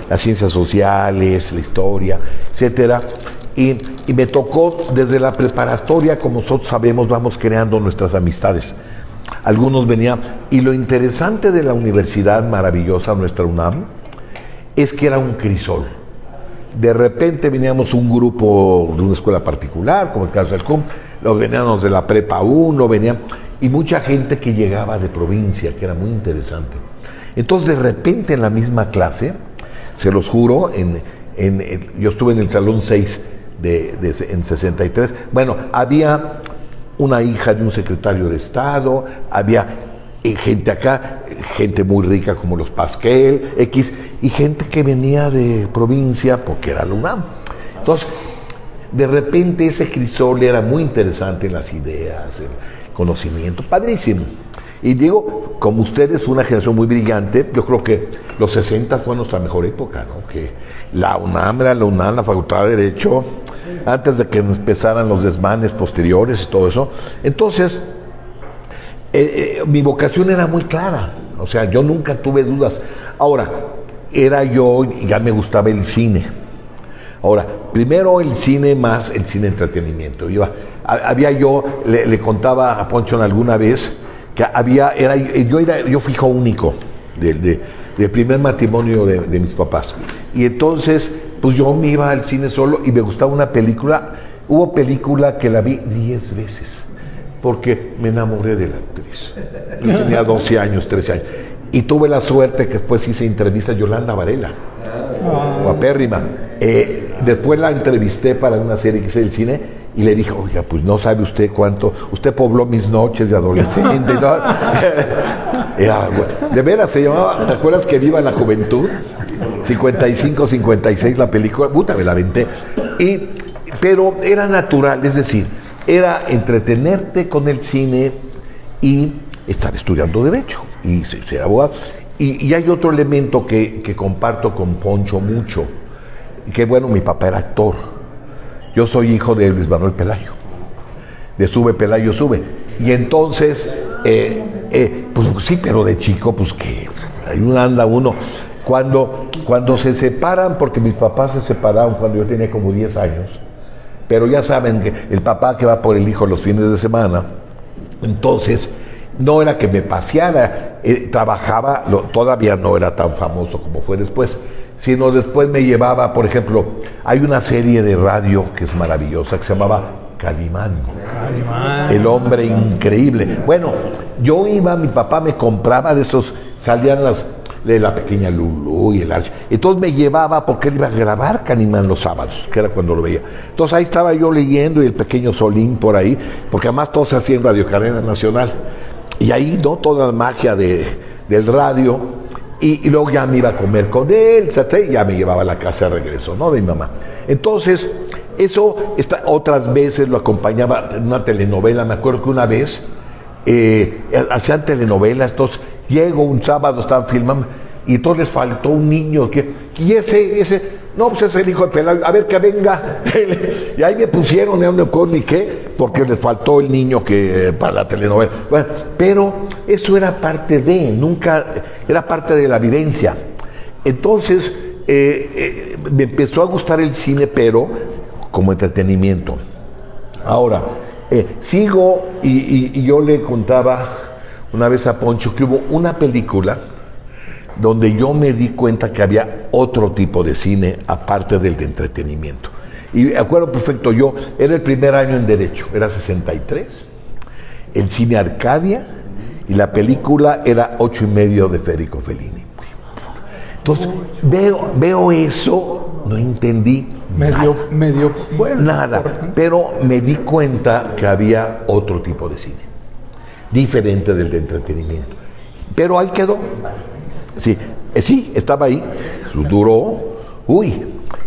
las ciencias sociales, la historia, etcétera. Y me tocó desde la preparatoria, como nosotros sabemos, vamos creando nuestras amistades. Algunos venían, y lo interesante de la universidad maravillosa, nuestra UNAM, es que era un crisol. De repente veníamos un grupo de una escuela particular, como el caso del CUM, los veníamos de la Prepa 1, y mucha gente que llegaba de provincia, que era muy interesante. Entonces, de repente en la misma clase, se los juro, yo estuve en el Salón 6 en 63, bueno, había una hija de un secretario de Estado, había gente acá, gente muy rica como los Pasquel, y gente que venía de provincia porque era la UNAM. Entonces, de repente ese crisol era muy interesante en las ideas, el conocimiento, padrísimo. Y digo, como ustedes, una generación muy brillante, yo creo que los 60 fue nuestra mejor época, ¿no? Que la UNAM era la UNAM, la Facultad de Derecho, antes de que empezaran los desmanes posteriores y todo eso. Entonces, mi vocación era muy clara, o sea, yo nunca tuve dudas. Ahora, ya me gustaba el cine. Ahora, primero el cine más el cine entretenimiento. Le contaba a Poncho alguna vez que yo fui hijo único del primer matrimonio de mis papás. Y entonces, pues yo me iba al cine solo y me gustaba una película. Hubo película que la vi 10 veces, porque me enamoré de la actriz. Yo tenía 12 años, 13 años. Y tuve la suerte que después hice entrevista a Yolanda Varela, guapérrima. Después la entrevisté para una serie que hice del cine y le dije, oiga, pues no sabe usted cuánto, usted pobló mis noches de adolescente, ¿no? De veras, se llamaba, ¿te acuerdas que Viva la Juventud? 55, 56 la película, puta, me la aventé. Pero era natural, es decir, era entretenerte con el cine y estar estudiando Derecho y ser abogado. Y hay otro elemento que comparto con Poncho mucho, que bueno, mi papá era actor. Yo soy hijo de Luis Manuel Pelayo, de Sube Pelayo Sube. Y entonces, pues sí, pero de chico, pues que ahí anda uno. Cuando se separan, porque mis papás se separaron cuando yo tenía como 10 años, pero ya saben que el papá que va por el hijo los fines de semana, entonces no era que me paseara, trabajaba, todavía no era tan famoso como fue después, sino después me llevaba, por ejemplo, hay una serie de radio que es maravillosa, que se llamaba Calimán. El hombre increíble. Bueno, yo iba, mi papá me compraba de esos, salían de la pequeña Lulú y el Arch. Entonces me llevaba porque él iba a grabar Calimán los sábados, que era cuando lo veía. Entonces ahí estaba yo leyendo y el pequeño Solín por ahí, porque además todo se hacía en Radio Cadena Nacional. Y ahí, ¿no? Toda la magia del radio. Y luego ya me iba a comer con él, etc. Y ya me llevaba a la casa de regreso, ¿no? De mi mamá. Entonces, otras veces lo acompañaba en una telenovela. Me acuerdo que una vez hacían telenovelas, entonces llego un sábado, estaban filmando, y entonces les faltó un niño, y ese, no, pues es el hijo de Pelayo, a ver que venga, y ahí me pusieron, no me acuerdo ni qué, porque les faltó el niño que para la telenovela. Bueno, pero eso era parte nunca, era parte de la vivencia. Entonces, me empezó a gustar el cine, pero como entretenimiento. Ahora, sigo, y yo le contaba una vez a Poncho que hubo una película donde yo me di cuenta que había otro tipo de cine aparte del de entretenimiento. Y me acuerdo perfecto, yo era el primer año en Derecho, era 63, el cine Arcadia, y la película era 8:30 de Federico Fellini. Entonces veo eso, no entendí medio bueno, nada, pero me di cuenta que había otro tipo de cine, diferente del de entretenimiento. Pero ahí quedó. Sí, estaba ahí, duró,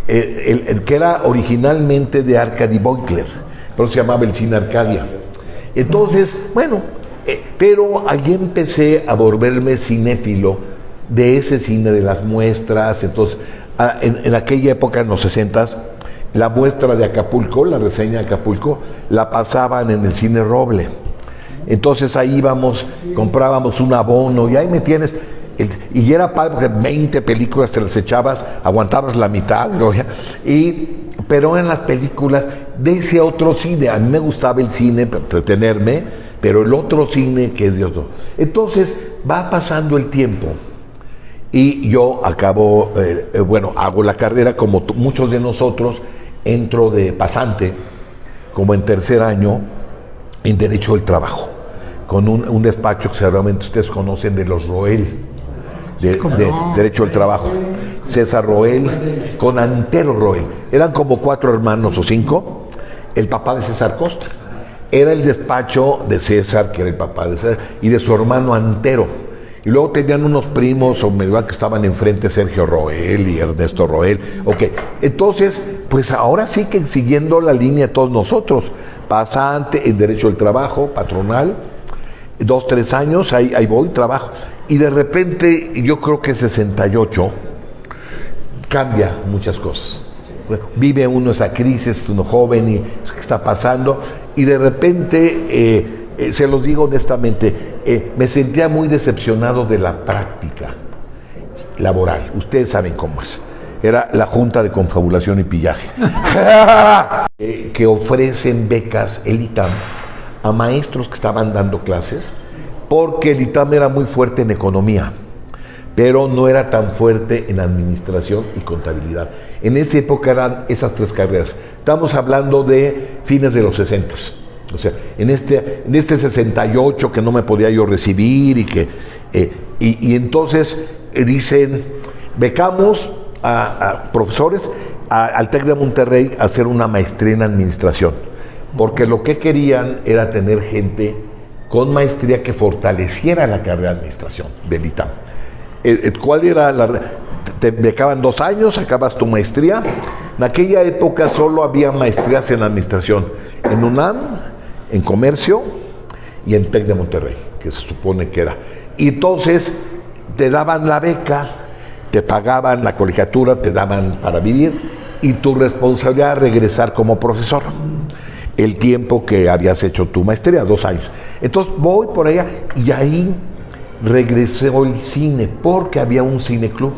el que era originalmente de Arkady Beutler, pero se llamaba el cine Arcadia. Entonces, bueno, pero allí empecé a volverme cinéfilo de ese cine de las muestras. Entonces, en aquella época, en los 60s, la muestra de Acapulco, la reseña de Acapulco, la pasaban en el cine Roble. Entonces ahí íbamos, comprábamos un abono y ahí me tienes. Y era padre porque 20 películas te las echabas, aguantabas la mitad, ¿no? Pero en las películas de ese otro cine, a mí me gustaba el cine para entretenerme, pero el otro cine que es de otro. Entonces va pasando el tiempo y yo acabo, hago la carrera como muchos de nosotros, entro de pasante, como en tercer año, en Derecho del Trabajo, con un despacho que seguramente ustedes conocen, de los Roel. De Derecho del Trabajo, César Roel con Antero Roel, eran como 4 hermanos o 5, el papá de César Costa, era el despacho de César, que era el papá de César, y de su hermano Antero, y luego tenían unos primos o medio que estaban enfrente, Sergio Roel y Ernesto Roel. Entonces, pues ahora sí que siguiendo la línea de todos nosotros, pasante en Derecho del Trabajo, patronal, 2, 3 años, ahí voy, trabajo. Y de repente, yo creo que 68, cambia muchas cosas. Vive uno esa crisis, uno joven, y ¿qué está pasando? Y de repente, se los digo honestamente, me sentía muy decepcionado de la práctica laboral. Ustedes saben cómo es. Era la Junta de Confabulación y Pillaje. Que ofrecen becas, el ITAM, a maestros que estaban dando clases, porque el ITAM era muy fuerte en economía, pero no era tan fuerte en administración y contabilidad. En esa época eran esas 3 carreras. Estamos hablando de fines de los 60. O sea, en este 68 que no me podía yo recibir y entonces dicen, becamos a profesores al TEC de Monterrey a hacer una maestría en administración, porque lo que querían era tener gente con maestría que fortaleciera la carrera de administración del ITAM. ¿Cuál era te becaban 2 años, acabas tu maestría? En aquella época solo había maestrías en administración, en UNAM, en comercio y en TEC de Monterrey, que se supone que era. Y entonces te daban la beca, te pagaban la colegiatura, te daban para vivir y tu responsabilidad era regresar como profesor el tiempo que habías hecho tu maestría, 2 años. Entonces voy por allá y ahí regresó el cine porque había un cineclub.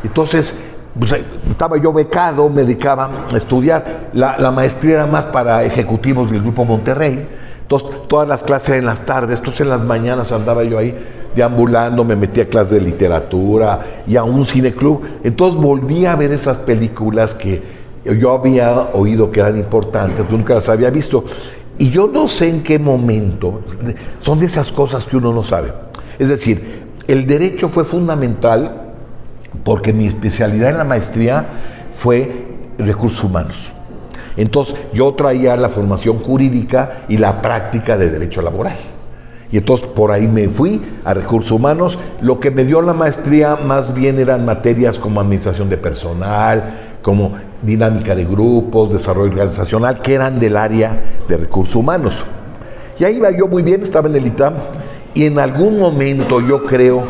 Entonces pues, estaba yo becado, me dedicaba a estudiar. La maestría era más para ejecutivos del Grupo Monterrey. Entonces todas las clases en las tardes, entonces en las mañanas andaba yo ahí deambulando, me metí a clases de literatura y a un cineclub. Entonces volví a ver esas películas que yo había oído que eran importantes, nunca las había visto. Y yo no sé en qué momento, son de esas cosas que uno no sabe. Es decir, el derecho fue fundamental porque mi especialidad en la maestría fue recursos humanos. Entonces yo traía la formación jurídica y la práctica de derecho laboral. Y entonces por ahí me fui a recursos humanos. Lo que me dio la maestría más bien eran materias como administración de personal, como dinámica de grupos, desarrollo organizacional, que eran del área de recursos humanos. Y ahí iba yo muy bien, estaba en el ITAM, y en algún momento yo creo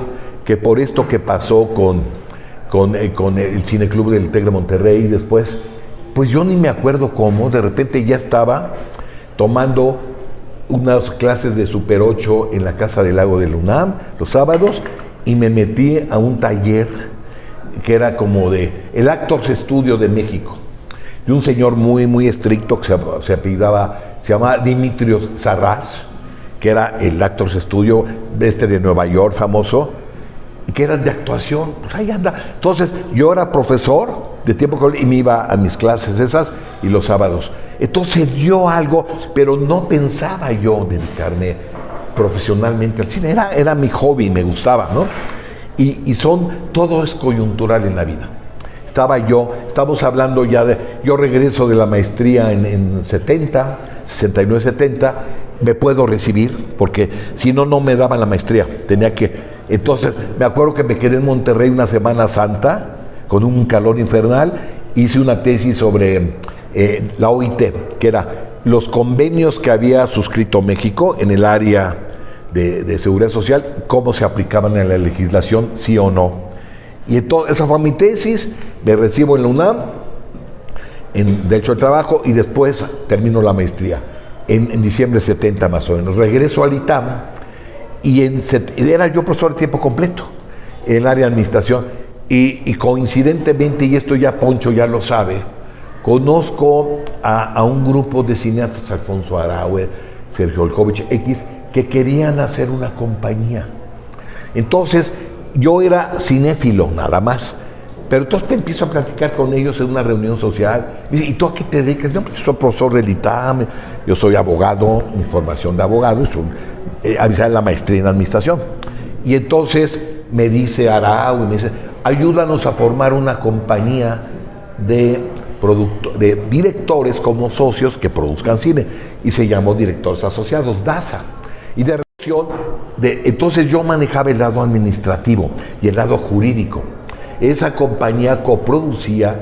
que por esto que pasó con el cineclub del TEC de Monterrey y después, pues yo ni me acuerdo cómo, de repente ya estaba tomando unas clases de Super 8 en la Casa del Lago del UNAM los sábados y me metí a un taller que era como de el Actors Studio de México, de un señor muy, muy estricto que se llamaba Dimitrios Sarraz, que era el Actors Studio de Nueva York, famoso, y que eran de actuación, pues ahí anda. Entonces yo era profesor de tiempo y me iba a mis clases esas y los sábados. Entonces dio algo, pero no pensaba yo dedicarme profesionalmente al cine, era mi hobby, me gustaba, ¿no? Todo es coyuntural en la vida. Estamos hablando ya yo regreso de la maestría en 69, 70, me puedo recibir, porque si no, no me daban la maestría, entonces me acuerdo que me quedé en Monterrey una Semana Santa, con un calor infernal, hice una tesis sobre la OIT, que era los convenios que había suscrito México en el área de seguridad social, cómo se aplicaban en la legislación, sí o no. Y entonces esa fue mi tesis, me recibo en la UNAM, en Derecho del Trabajo, y después termino la maestría, en diciembre de 70 más o menos. Regreso al ITAM, y era yo profesor de tiempo completo, en el área de administración, y coincidentemente, y esto ya Poncho ya lo sabe, conozco a un grupo de cineastas, Alfonso Araue, Sergio Olkovich X, que querían hacer una compañía. Entonces, yo era cinéfilo, nada más. Pero entonces empiezo a platicar con ellos en una reunión social. Me dice, ¿y tú a qué te dedicas? No, pues yo soy profesor del ITAM, yo soy abogado, mi formación de abogado, es la maestría en administración. Y entonces me dice Arau, y me dice, ayúdanos a formar una compañía de directores como socios que produzcan cine. Y se llamó Directores Asociados, DASA. Y de relación, entonces yo manejaba el lado administrativo y el lado jurídico. Esa compañía coproducía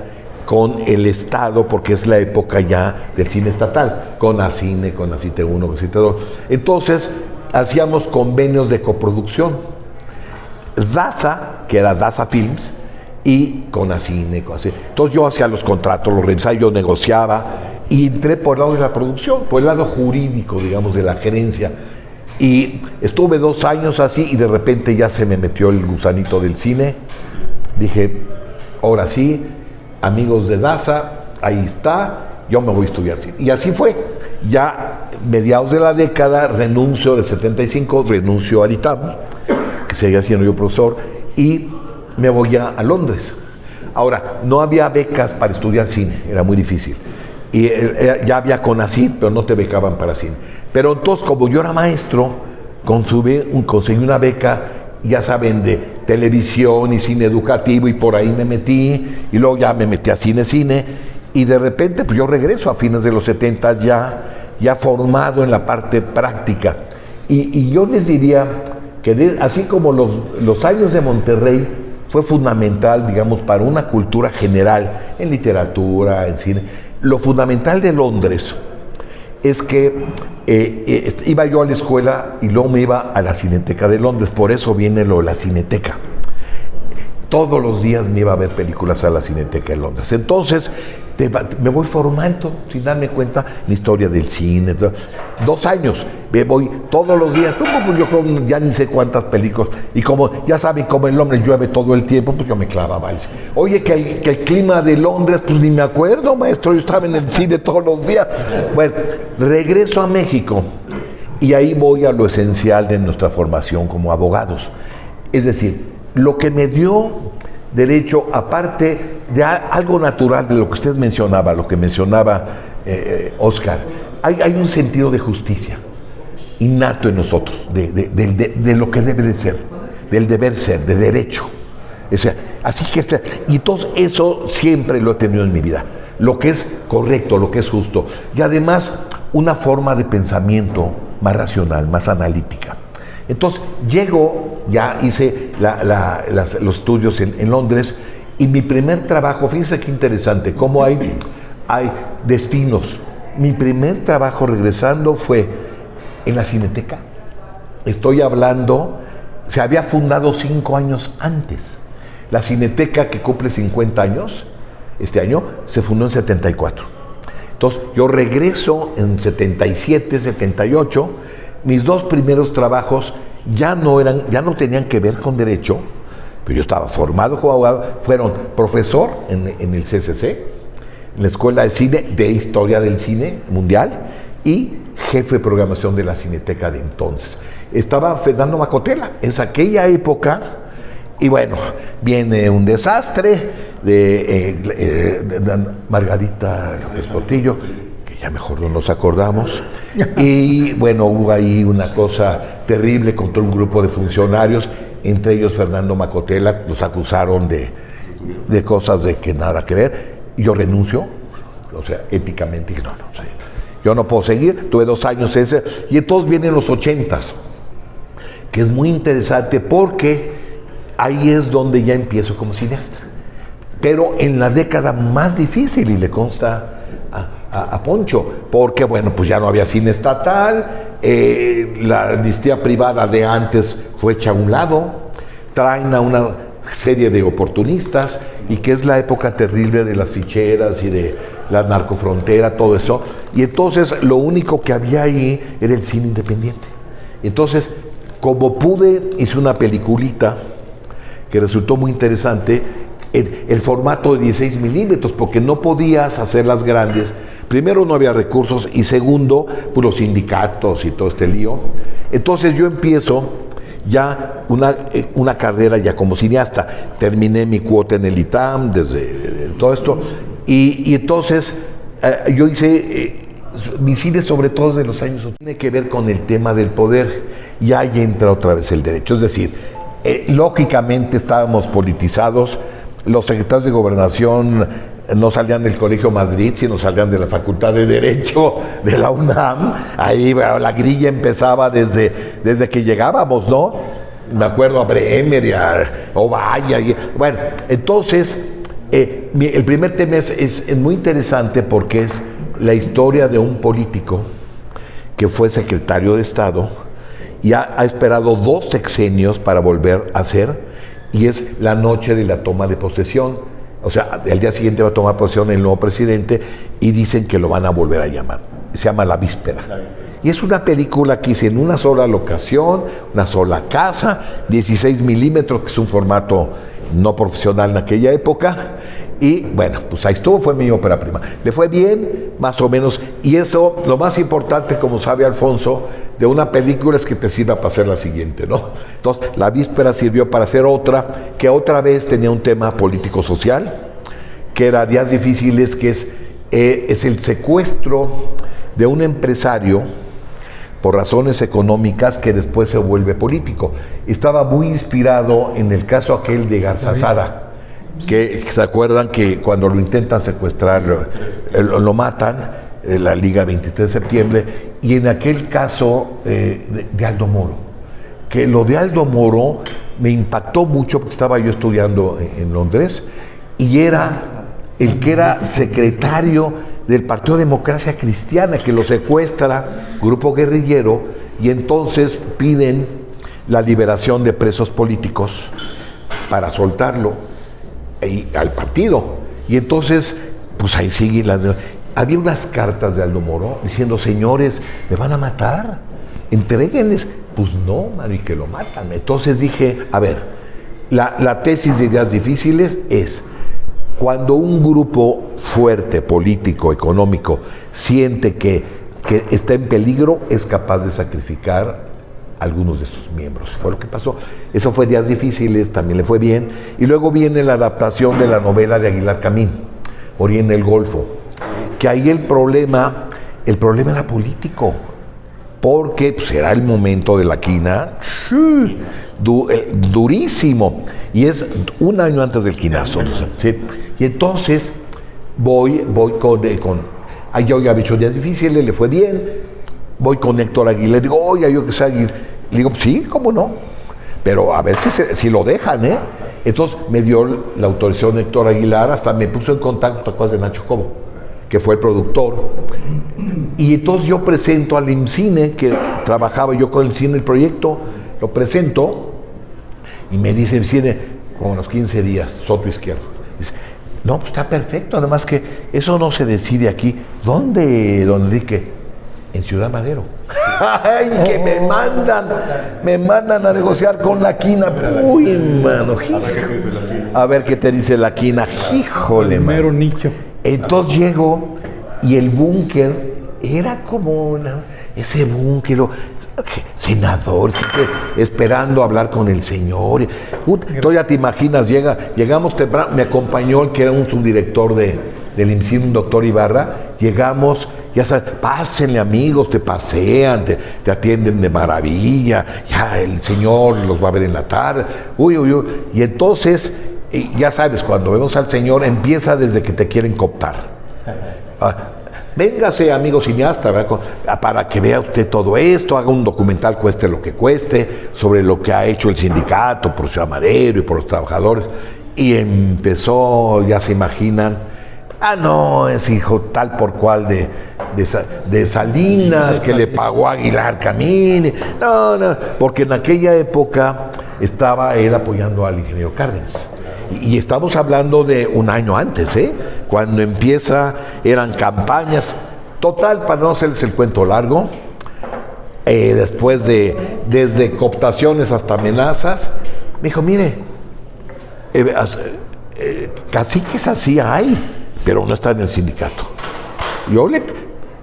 con el Estado, porque es la época ya del cine estatal, con ACINE, con ACITE 1, con ACITE 2. Entonces, hacíamos convenios de coproducción. DASA, que era DASA Films, y con ACINE, con ACINE. Entonces yo hacía los contratos, los revisaba, yo negociaba, y entré por el lado de la producción, por el lado jurídico, digamos, de la gerencia. Y estuve 2 años así, y de repente ya se me metió el gusanito del cine. Dije, ahora sí, amigos de DASA, ahí está, yo me voy a estudiar cine. Y así fue. Ya mediados de la década, renuncio del 75, renuncio al ITAM, que seguía siendo yo profesor, y me voy a Londres. Ahora, no había becas para estudiar cine, era muy difícil. Y ya había CONACYT, pero no te becaban para cine. Pero entonces, como yo era maestro, conseguí una beca, ya saben, de televisión y cine educativo, y por ahí me metí, y luego ya me metí a cine, y de repente pues yo regreso a fines de los 70 ya formado en la parte práctica. Y yo les diría que así como los años de Monterrey fue fundamental, digamos, para una cultura general, en literatura, en cine, lo fundamental de Londres es que iba yo a la escuela y luego me iba a la Cineteca de Londres, por eso viene lo de la Cineteca. Todos los días me iba a ver películas a la Cineteca de Londres. Entonces, me voy formando, sin darme cuenta, en la historia del cine. 2 años, me voy todos los días, yo creo ya ni sé cuántas películas, y como ya saben, como el hombre llueve todo el tiempo, pues yo me clavaba. Oye, que el clima de Londres, pues ni me acuerdo, maestro, yo estaba en el cine todos los días. Bueno, regreso a México, y ahí voy a lo esencial de nuestra formación como abogados. Es decir, lo que me dio derecho, aparte de algo natural de lo que usted mencionaba, lo que mencionaba Oscar, hay un sentido de justicia innato en nosotros, de lo que debe de ser, del deber ser, de derecho. O sea, así que, y todo eso siempre lo he tenido en mi vida, lo que es correcto, lo que es justo, y además una forma de pensamiento más racional, más analítica. Entonces llego, ya hice los estudios en Londres, y mi primer trabajo, fíjense qué interesante, cómo hay destinos. Mi primer trabajo regresando fue en la Cineteca. Estoy hablando, se había fundado 5 años antes. La Cineteca, que cumple 50 años, este año, se fundó en 74. Entonces yo regreso en 77, 78, mis 2 primeros trabajos ya no tenían que ver con derecho, pero yo estaba formado como abogado, fueron profesor en el CCC, en la Escuela de Cine, de Historia del Cine Mundial, y jefe de programación de la Cineteca de entonces. Estaba Fernando Macotela, en aquella época, y bueno, viene un desastre de Margarita López Portillo, que ya mejor no nos acordamos, y bueno, hubo ahí una cosa terrible contra un grupo de funcionarios, entre ellos Fernando Macotela. Los acusaron de cosas de que nada que ver, y yo renuncio, o sea, éticamente dije, no, yo no puedo seguir, tuve 2 años ese, y entonces vienen los 80s, que es muy interesante porque ahí es donde ya empiezo como cineasta, pero en la década más difícil, y le consta a Poncho, porque bueno, pues ya no había cine estatal, la amnistía privada de antes fue hecha a un lado, traen a una serie de oportunistas, y que es la época terrible de las ficheras y de la narcofrontera, todo eso, y entonces lo único que había ahí era el cine independiente. Entonces, como pude, hice una peliculita que resultó muy interesante, el formato de 16 milímetros, porque no podías hacer las grandes. Primero, no había recursos, y segundo, pues los sindicatos y todo este lío. Entonces yo empiezo ya una carrera ya como cineasta. Terminé mi cuota en el ITAM, desde todo esto, y entonces yo hice mi cine, sobre todo de los años 80, tiene que ver con el tema del poder, y ahí entra otra vez el derecho. Es decir, lógicamente estábamos politizados, los secretarios de Gobernación no salían del Colegio Madrid, sino salían de la Facultad de Derecho de la UNAM. Ahí la grilla empezaba desde que llegábamos, ¿no? Me acuerdo a Bremer y a Ovalle. Bueno, entonces, el primer tema es muy interesante porque es la historia de un político que fue secretario de Estado y ha esperado 2 sexenios para volver a ser, y es la noche de la toma de posesión. O sea, el día siguiente va a tomar posesión el nuevo presidente, y dicen que lo van a volver a llamar. Se llama La Víspera. Y es una película que hice en una sola locación, una sola casa, 16 milímetros, que es un formato no profesional en aquella época. Y bueno, pues ahí estuvo, fue mi ópera prima. Le fue bien, más o menos, y eso, lo más importante, como sabe Alfonso, de una película es que te sirva para hacer la siguiente, ¿no? Entonces, la víspera sirvió para hacer otra, que otra vez tenía un tema político-social, que era Días Difíciles, que es el secuestro de un empresario por razones económicas que después se vuelve político. Estaba muy inspirado en el caso aquel de Garzazada, que se acuerdan que cuando lo intentan secuestrar lo matan, la Liga 23 de septiembre, y en aquel caso de Aldo Moro, que lo de Aldo Moro me impactó mucho porque estaba yo estudiando en Londres, y era el que era secretario del Partido Democracia Cristiana, que lo secuestra, grupo guerrillero, y entonces piden la liberación de presos políticos para soltarlo al partido. Y entonces, pues ahí sigue había unas cartas de Aldo Moro diciendo: señores, me van a matar, entréguenles. Pues no, mano, y que lo matan. Entonces dije, a ver, la tesis de Días Difíciles es: cuando un grupo fuerte, político, económico, siente que está en peligro, es capaz de sacrificar a algunos de sus miembros. Fue lo que pasó. Eso fue Días Difíciles, también le fue bien. Y luego viene la adaptación de la novela de Aguilar Camín, Oriente en el Golfo, que ahí el problema era político, porque pues, era el momento de la quina, durísimo, y es un año antes del quinazo, ¿sí? Y entonces voy con yo ya había hecho Días Difíciles, le fue bien, voy con Héctor Aguilar, digo, oye, yo que sé Aguilar, le digo, sí, cómo no, pero a ver si lo dejan, ¿eh? Entonces me dio la autorización Héctor Aguilar, hasta me puso en contacto con Nacho Cobo, que fue el productor, y entonces yo presento al IMCINE, que trabajaba yo con el cine, el proyecto, lo presento, y me dice IMCINE, como a los 15 días, Soto Izquierdo, dice, no, pues está perfecto, nada más que eso no se decide aquí. ¿Dónde, don Enrique? En Ciudad Madero. ¡Ay, que me mandan a negociar con la quina! Uy, mano, a ver qué te dice la quina. Híjole, mero nicho. Entonces llego y el búnker era como ese búnker, senador, esperando hablar con el señor. Tú ya te imaginas, llegamos temprano, me acompañó el que era un subdirector del IMCINE, un doctor Ibarra, llegamos, ya sabes, pásenle amigos, te pasean, te atienden de maravilla, ya el señor los va a ver en la tarde, y entonces, ya sabes, cuando vemos al señor, empieza desde que te quieren cooptar. Véngase, amigo cineasta, ¿verdad?, para que vea usted todo esto, haga un documental, cueste lo que cueste, sobre lo que ha hecho el sindicato por Ciudad Madero y por los trabajadores. Y empezó, ya se imaginan, no, es hijo tal por cual de Salinas, que le pagó a Aguilar Camín. No, porque en aquella época estaba él apoyando al ingeniero Cárdenas. Y estamos hablando de un año antes, cuando empieza, eran campañas. Total, para no hacerles el cuento largo, después desde cooptaciones hasta amenazas, me dijo, mire, caciques así hay, pero no está en el sindicato.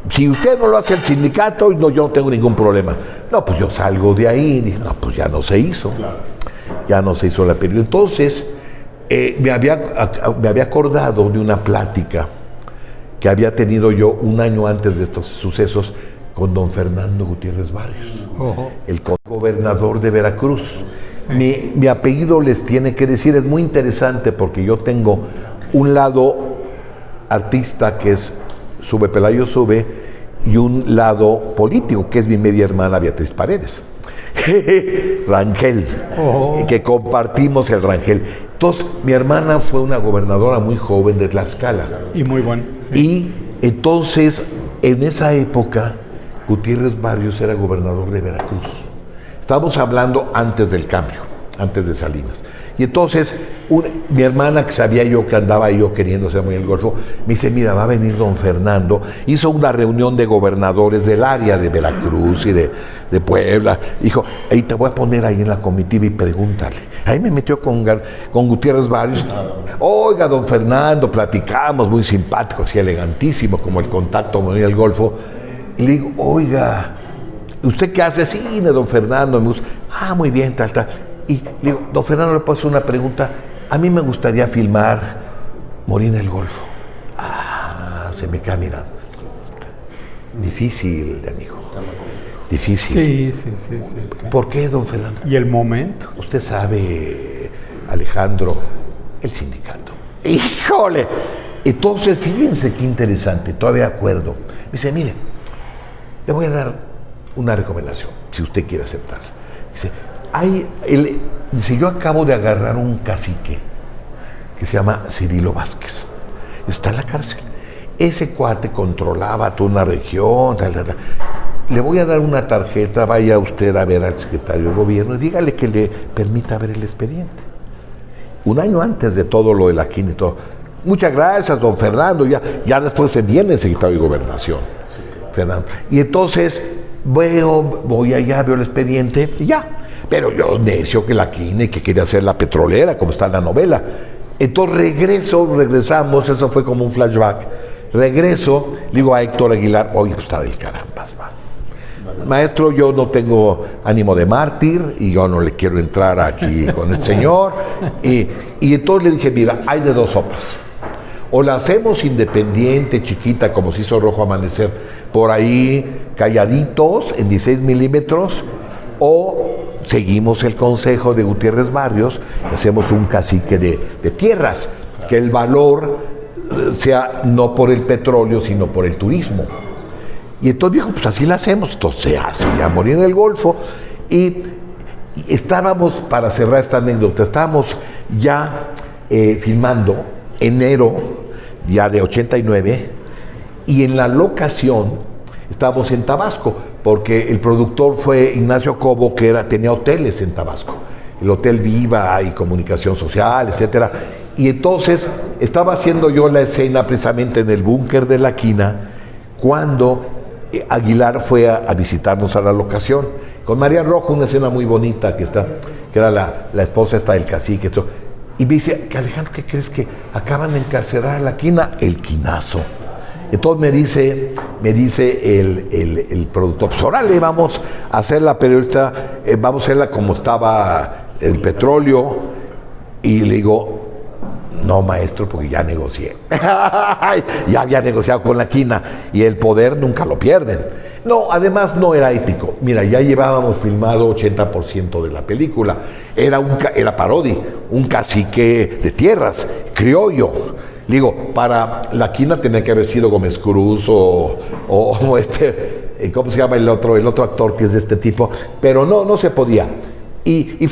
Si usted no lo hace el sindicato, yo no tengo ningún problema. No, pues yo salgo de ahí. Dije, no, pues ya no se hizo. Claro. Ya no se hizo la película. Entonces, me había acordado de una plática que había tenido yo un año antes de estos sucesos con don Fernando Gutiérrez Barrios, el gobernador de Veracruz. Mi apellido les tiene que decir, es muy interesante porque yo tengo un lado artista, que es Sube Pelayo Sube, y un lado político, que es mi media hermana Beatriz Paredes. Rangel, que compartimos el Rangel. Entonces, mi hermana fue una gobernadora muy joven de Tlaxcala. Y muy buena. Y entonces, en esa época, Gutiérrez Barrios era gobernador de Veracruz. Estamos hablando antes del cambio, antes de Salinas. Y entonces, mi hermana, que sabía yo que andaba yo queriendo ser muy el Golfo, me dice, mira, va a venir don Fernando. Hizo una reunión de gobernadores del área de Veracruz y de Puebla. Dijo, ahí te voy a poner ahí en la comitiva y pregúntale. Ahí me metió con Gutiérrez Barrios. Oiga, don Fernando, platicamos, muy simpático, así elegantísimo, como el contacto muy el Golfo. Y le digo, oiga, ¿usted qué hace? Cine, don Fernando, me gusta. Ah, muy bien, tal. Y le digo, don Fernando, le puedo hacer una pregunta. A mí me gustaría filmar Morir en el Golfo. Ah, se me queda mirando. Difícil, amigo. Difícil. Sí. ¿Por qué, don Fernando? ¿Y el momento? Usted sabe, Alejandro, el sindicato. ¡Híjole! Entonces, fíjense qué interesante, todavía acuerdo. Me dice, mire, le voy a dar una recomendación, si usted quiere aceptarla. Dice, yo acabo de agarrar un cacique que se llama Cirilo Vázquez. Está en la cárcel. Ese cuate controlaba toda una región, tal. Le voy a dar una tarjeta, vaya usted a ver al secretario de gobierno y dígale que le permita ver el expediente. Un año antes de todo lo de la quina y todo. Muchas gracias, don Fernando. Ya después se viene el secretario de Gobernación, Fernando. Y entonces voy allá, veo el expediente y ya. Pero yo necio que la quina y que quería hacer la petrolera, como está en la novela. Entonces regresamos, eso fue como un flashback. Regreso, le digo a Héctor Aguilar, oye, pues está del carambas, va. Maestro, yo no tengo ánimo de mártir y yo no le quiero entrar aquí con el señor. Y entonces le dije, mira, hay de dos sopas. O la hacemos independiente, chiquita, como se hizo Rojo Amanecer, por ahí calladitos, en 16 milímetros, o seguimos el consejo de Gutiérrez Barrios, hacemos un cacique de tierras, que el valor sea no por el petróleo, sino por el turismo. Y entonces dijo, pues así la hacemos. Entonces se hace, ya Morir en el Golfo. Y estábamos, para cerrar esta anécdota, estábamos ya filmando enero ya de 89, y en la locación estábamos en Tabasco, porque el productor fue Ignacio Cobo, que tenía hoteles en Tabasco, el Hotel Viva y Comunicación Social, etcétera. Y entonces estaba haciendo yo la escena precisamente en el búnker de la quina, cuando Aguilar fue a visitarnos a la locación con María Rojo, una escena muy bonita que era la esposa esta del cacique. Y me dice, Alejandro, ¿qué crees? Que acaban de encarcelar a la quina, el quinazo. Entonces me dice el productor, pues órale, vamos a hacerla, pero vamos a hacerla como estaba el petróleo. Y le digo, no, maestro, porque ya negocié. Ya había negociado con la quina y el poder nunca lo pierden. No, además no era épico. Mira, ya llevábamos filmado 80% de la película. Era parodia, un cacique de tierras, criollo. Digo, para la quina tenía que haber sido Gómez Cruz o ¿cómo se llama el otro actor que es de este tipo? Pero no se podía. Y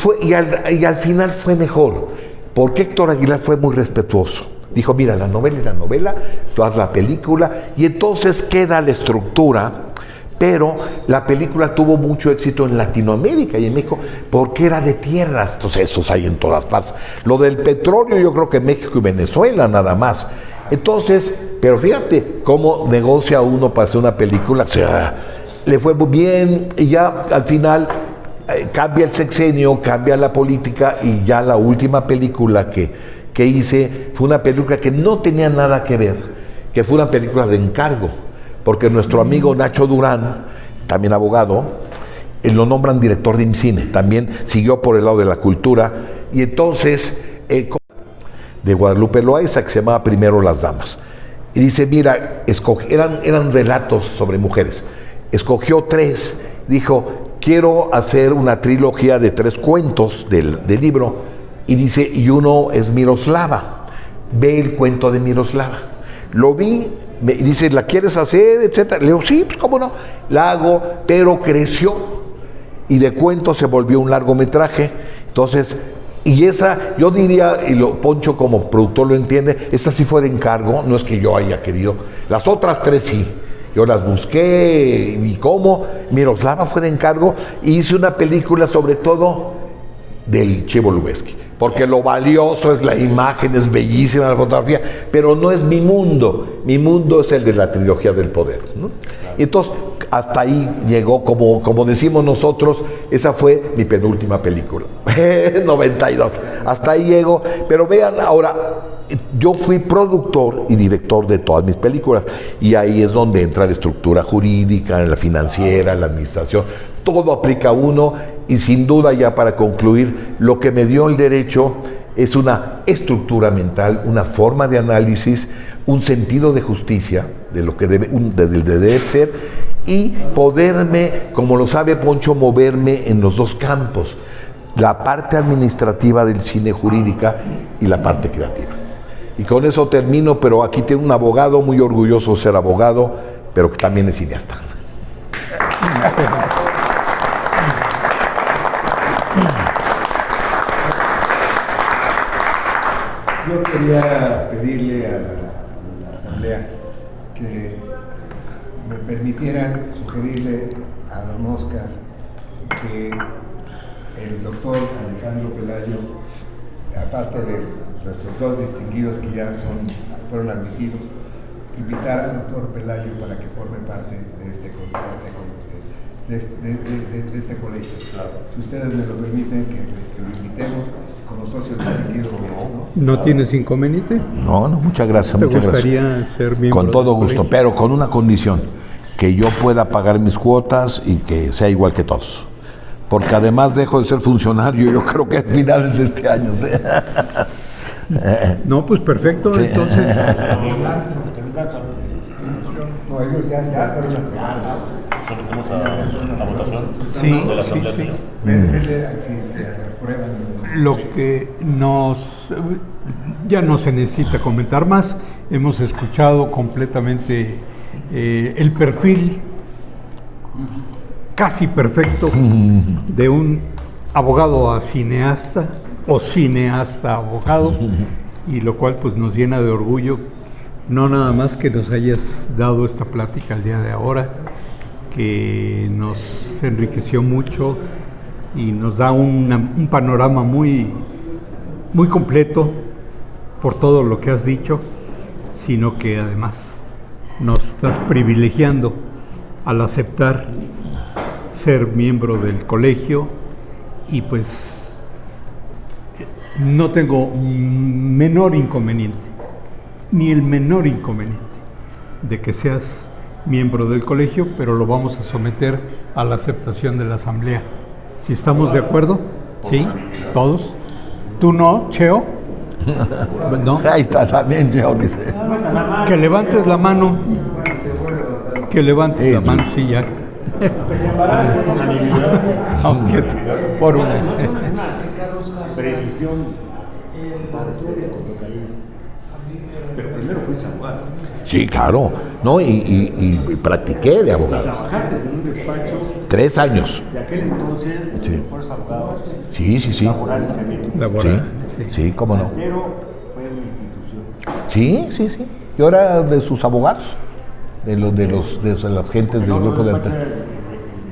al final fue mejor. Porque Héctor Aguilar fue muy respetuoso. Dijo, mira, la novela es la novela, tú haz la película, y entonces queda la estructura, pero la película tuvo mucho éxito en Latinoamérica y en México, porque era de tierras, entonces esos hay en todas partes. Lo del petróleo yo creo que en México y Venezuela nada más. Entonces, pero fíjate cómo negocia uno para hacer una película, o sea, le fue muy bien, y ya al final cambia el sexenio, cambia la política, y ya la última película que hice fue una película que no tenía nada que ver, que fue una película de encargo, porque nuestro amigo Nacho Durán, también abogado, lo nombran director de IMCINE, también siguió por el lado de la cultura, y entonces de Guadalupe Loaiza, que se llamaba Primero las Damas, y dice, mira, eran relatos sobre mujeres, escogió 3, dijo, quiero hacer una trilogía de 3 cuentos del libro, y dice, y uno es Miroslava, ve el cuento de Miroslava. Lo vi, me dice, ¿la quieres hacer? Etcétera. Le digo, sí, pues cómo no, la hago, pero creció, y de cuento se volvió un largometraje. Entonces, y esa, yo diría, y Poncho como productor lo entiende, esta sí fue de encargo, no es que yo haya querido, las otras 3 sí. Yo las busqué y cómo. Miroslava fue de encargo, y hice una película sobre todo del Chivo Lubeski, porque lo valioso es la imagen, es bellísima la fotografía, pero no es mi mundo es el de la trilogía del poder, ¿no? Y entonces hasta ahí llegó, como decimos nosotros, esa fue mi penúltima película, 92, hasta ahí llegó. Pero vean ahora, yo fui productor y director de todas mis películas, y ahí es donde entra la estructura jurídica, la financiera, la administración, todo aplica a uno, y sin duda, ya para concluir, lo que me dio el derecho es una estructura mental, una forma de análisis, un sentido de justicia de lo que debe ser, y poderme, como lo sabe Poncho, moverme en los dos campos, la parte administrativa del cine, jurídica, y la parte creativa. Y con eso termino, pero aquí tengo un abogado muy orgulloso de ser abogado, pero que también es cineasta. Yo quería pedirle a la Asamblea que me permitieran sugerirle a don Oscar que el doctor Alejandro Pelayo, aparte de nuestros dos distinguidos que ya fueron admitidos, invitar al doctor Pelayo para que forme parte de este colegio. Claro. Si ustedes me lo permiten, que lo invitemos como socios distinguidos. ¿No tienes inconveniente? No, muchas gracias. ¿Te muchas gustaría gracias. ser miembro? Con todo del gusto, colegio? pero con una condición, que yo pueda pagar mis cuotas y que sea igual que todos. Porque además dejo de ser funcionario, yo creo que a finales de este año. ¿Sí? No, pues perfecto, Sí. entonces... No, ellos ya fueron Sometemos a votación Sí, de la Asamblea. sí. si se aprueban. Lo que ya no se necesita comentar más, hemos escuchado completamente el perfil casi perfecto de un abogado a cineasta o cineasta a abogado, y lo cual pues nos llena de orgullo, no nada más que nos hayas dado esta plática el día de ahora, que nos enriqueció mucho y nos da un panorama muy, muy completo por todo lo que has dicho, sino que además nos estás privilegiando al aceptar ser miembro del colegio, y pues no tengo menor inconveniente, ni el menor inconveniente de que seas miembro del colegio, pero lo vamos a someter a la aceptación de la Asamblea. Si estamos de acuerdo, ¿sí? ¿Todos? ¿Tú no, Cheo? ¿No? Ahí está también, Cheo, dice. Que levantes la mano. Que levantes la mano, sí, ya. Aunque por una. Precisión. Pero primero fuiste abogado. Sí, claro. No, y practiqué de abogado. Trabajaste en un despacho 3 años. de aquel entonces, de Sí. los mejores abogados Sí. laborales que había. Laboral, Sí, cómo no. Pero fue una institución. Sí. Yo era de sus abogados, de las gentes del grupo de... El de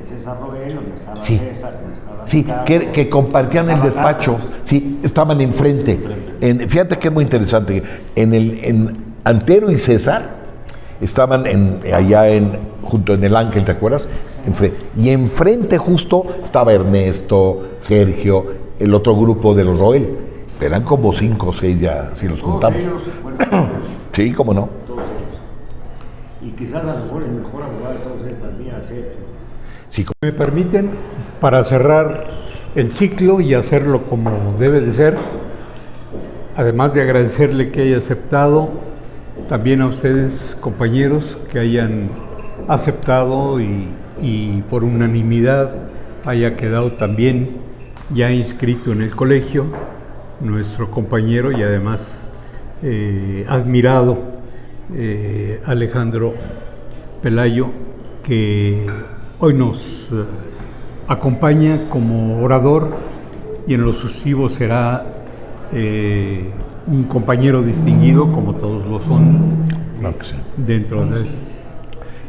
César Robel, donde estaba Sí. César, donde estaba Sí, Ricardo, que compartían el estaba despacho. Carlos. Sí, estaban enfrente. Fíjate que es muy interesante. En Antero y César estaban junto en el Ángel, ¿te acuerdas? Y enfrente justo estaba Ernesto, Sergio, el otro grupo de los Roel. Eran como 5 o 6 ya, si los Todos contamos. ellos, bueno, Sí, cómo no. todos ellos. Y quizás a lo mejor el mejor abogado de todos ellos también era Sergio. Sí, Me permiten, para cerrar el ciclo y hacerlo como debe de ser, además de agradecerle que haya aceptado, también a ustedes, compañeros, que hayan aceptado y por unanimidad haya quedado también ya inscrito en el colegio, nuestro compañero y además admirado Alejandro Pelayo, que hoy nos acompaña como orador, y en lo sucesivo será un compañero distinguido, como todos lo son, claro que sí. dentro de eso.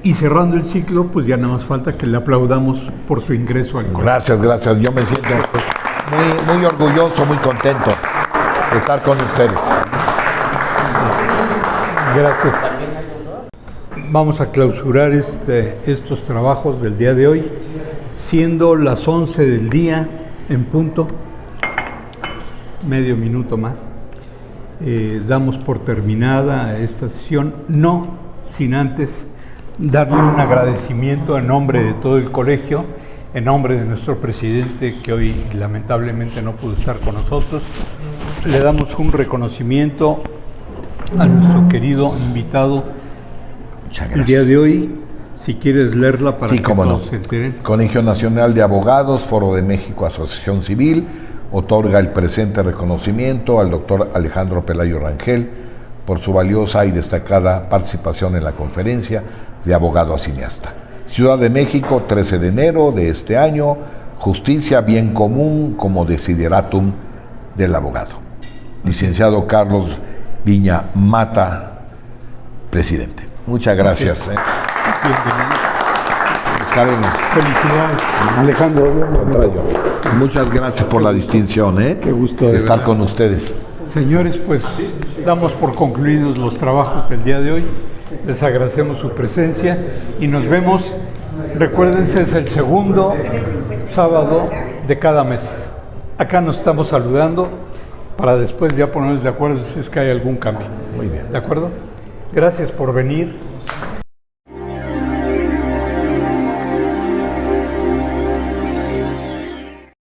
Y cerrando el ciclo, pues ya nada más falta que le aplaudamos por su ingreso al colegio. Gracias. Yo me siento muy orgulloso, muy contento de estar con ustedes. Gracias. Vamos a clausurar estos trabajos del día de hoy, siendo las 11 del día en punto, medio minuto más. damos por terminada esta sesión, no sin antes darle un agradecimiento en nombre de todo el colegio, en nombre de nuestro presidente, que hoy lamentablemente no pudo estar con nosotros. Le damos un reconocimiento a nuestro querido invitado el día de hoy. Si quieres leerla para que todos se enteren. Colegio Nacional de Abogados, Foro de México, Asociación Civil, otorga el presente reconocimiento al doctor Alejandro Pelayo Rangel por su valiosa y destacada participación en la conferencia de abogado a cineasta. Ciudad de México, 13 de enero de este año, justicia, bien común como desideratum del abogado. Licenciado Carlos Viña Mata, presidente. Muchas gracias. Felicidades, Alejandro. Muchas gracias por la distinción, Qué gusto de estar con ustedes. Señores, pues damos por concluidos los trabajos del día de hoy. Les agradecemos su presencia y nos vemos. Recuérdense, es el segundo sábado de cada mes. Acá nos estamos saludando para después ya ponernos de acuerdo si es que hay algún cambio. Muy bien. ¿De acuerdo? Gracias por venir.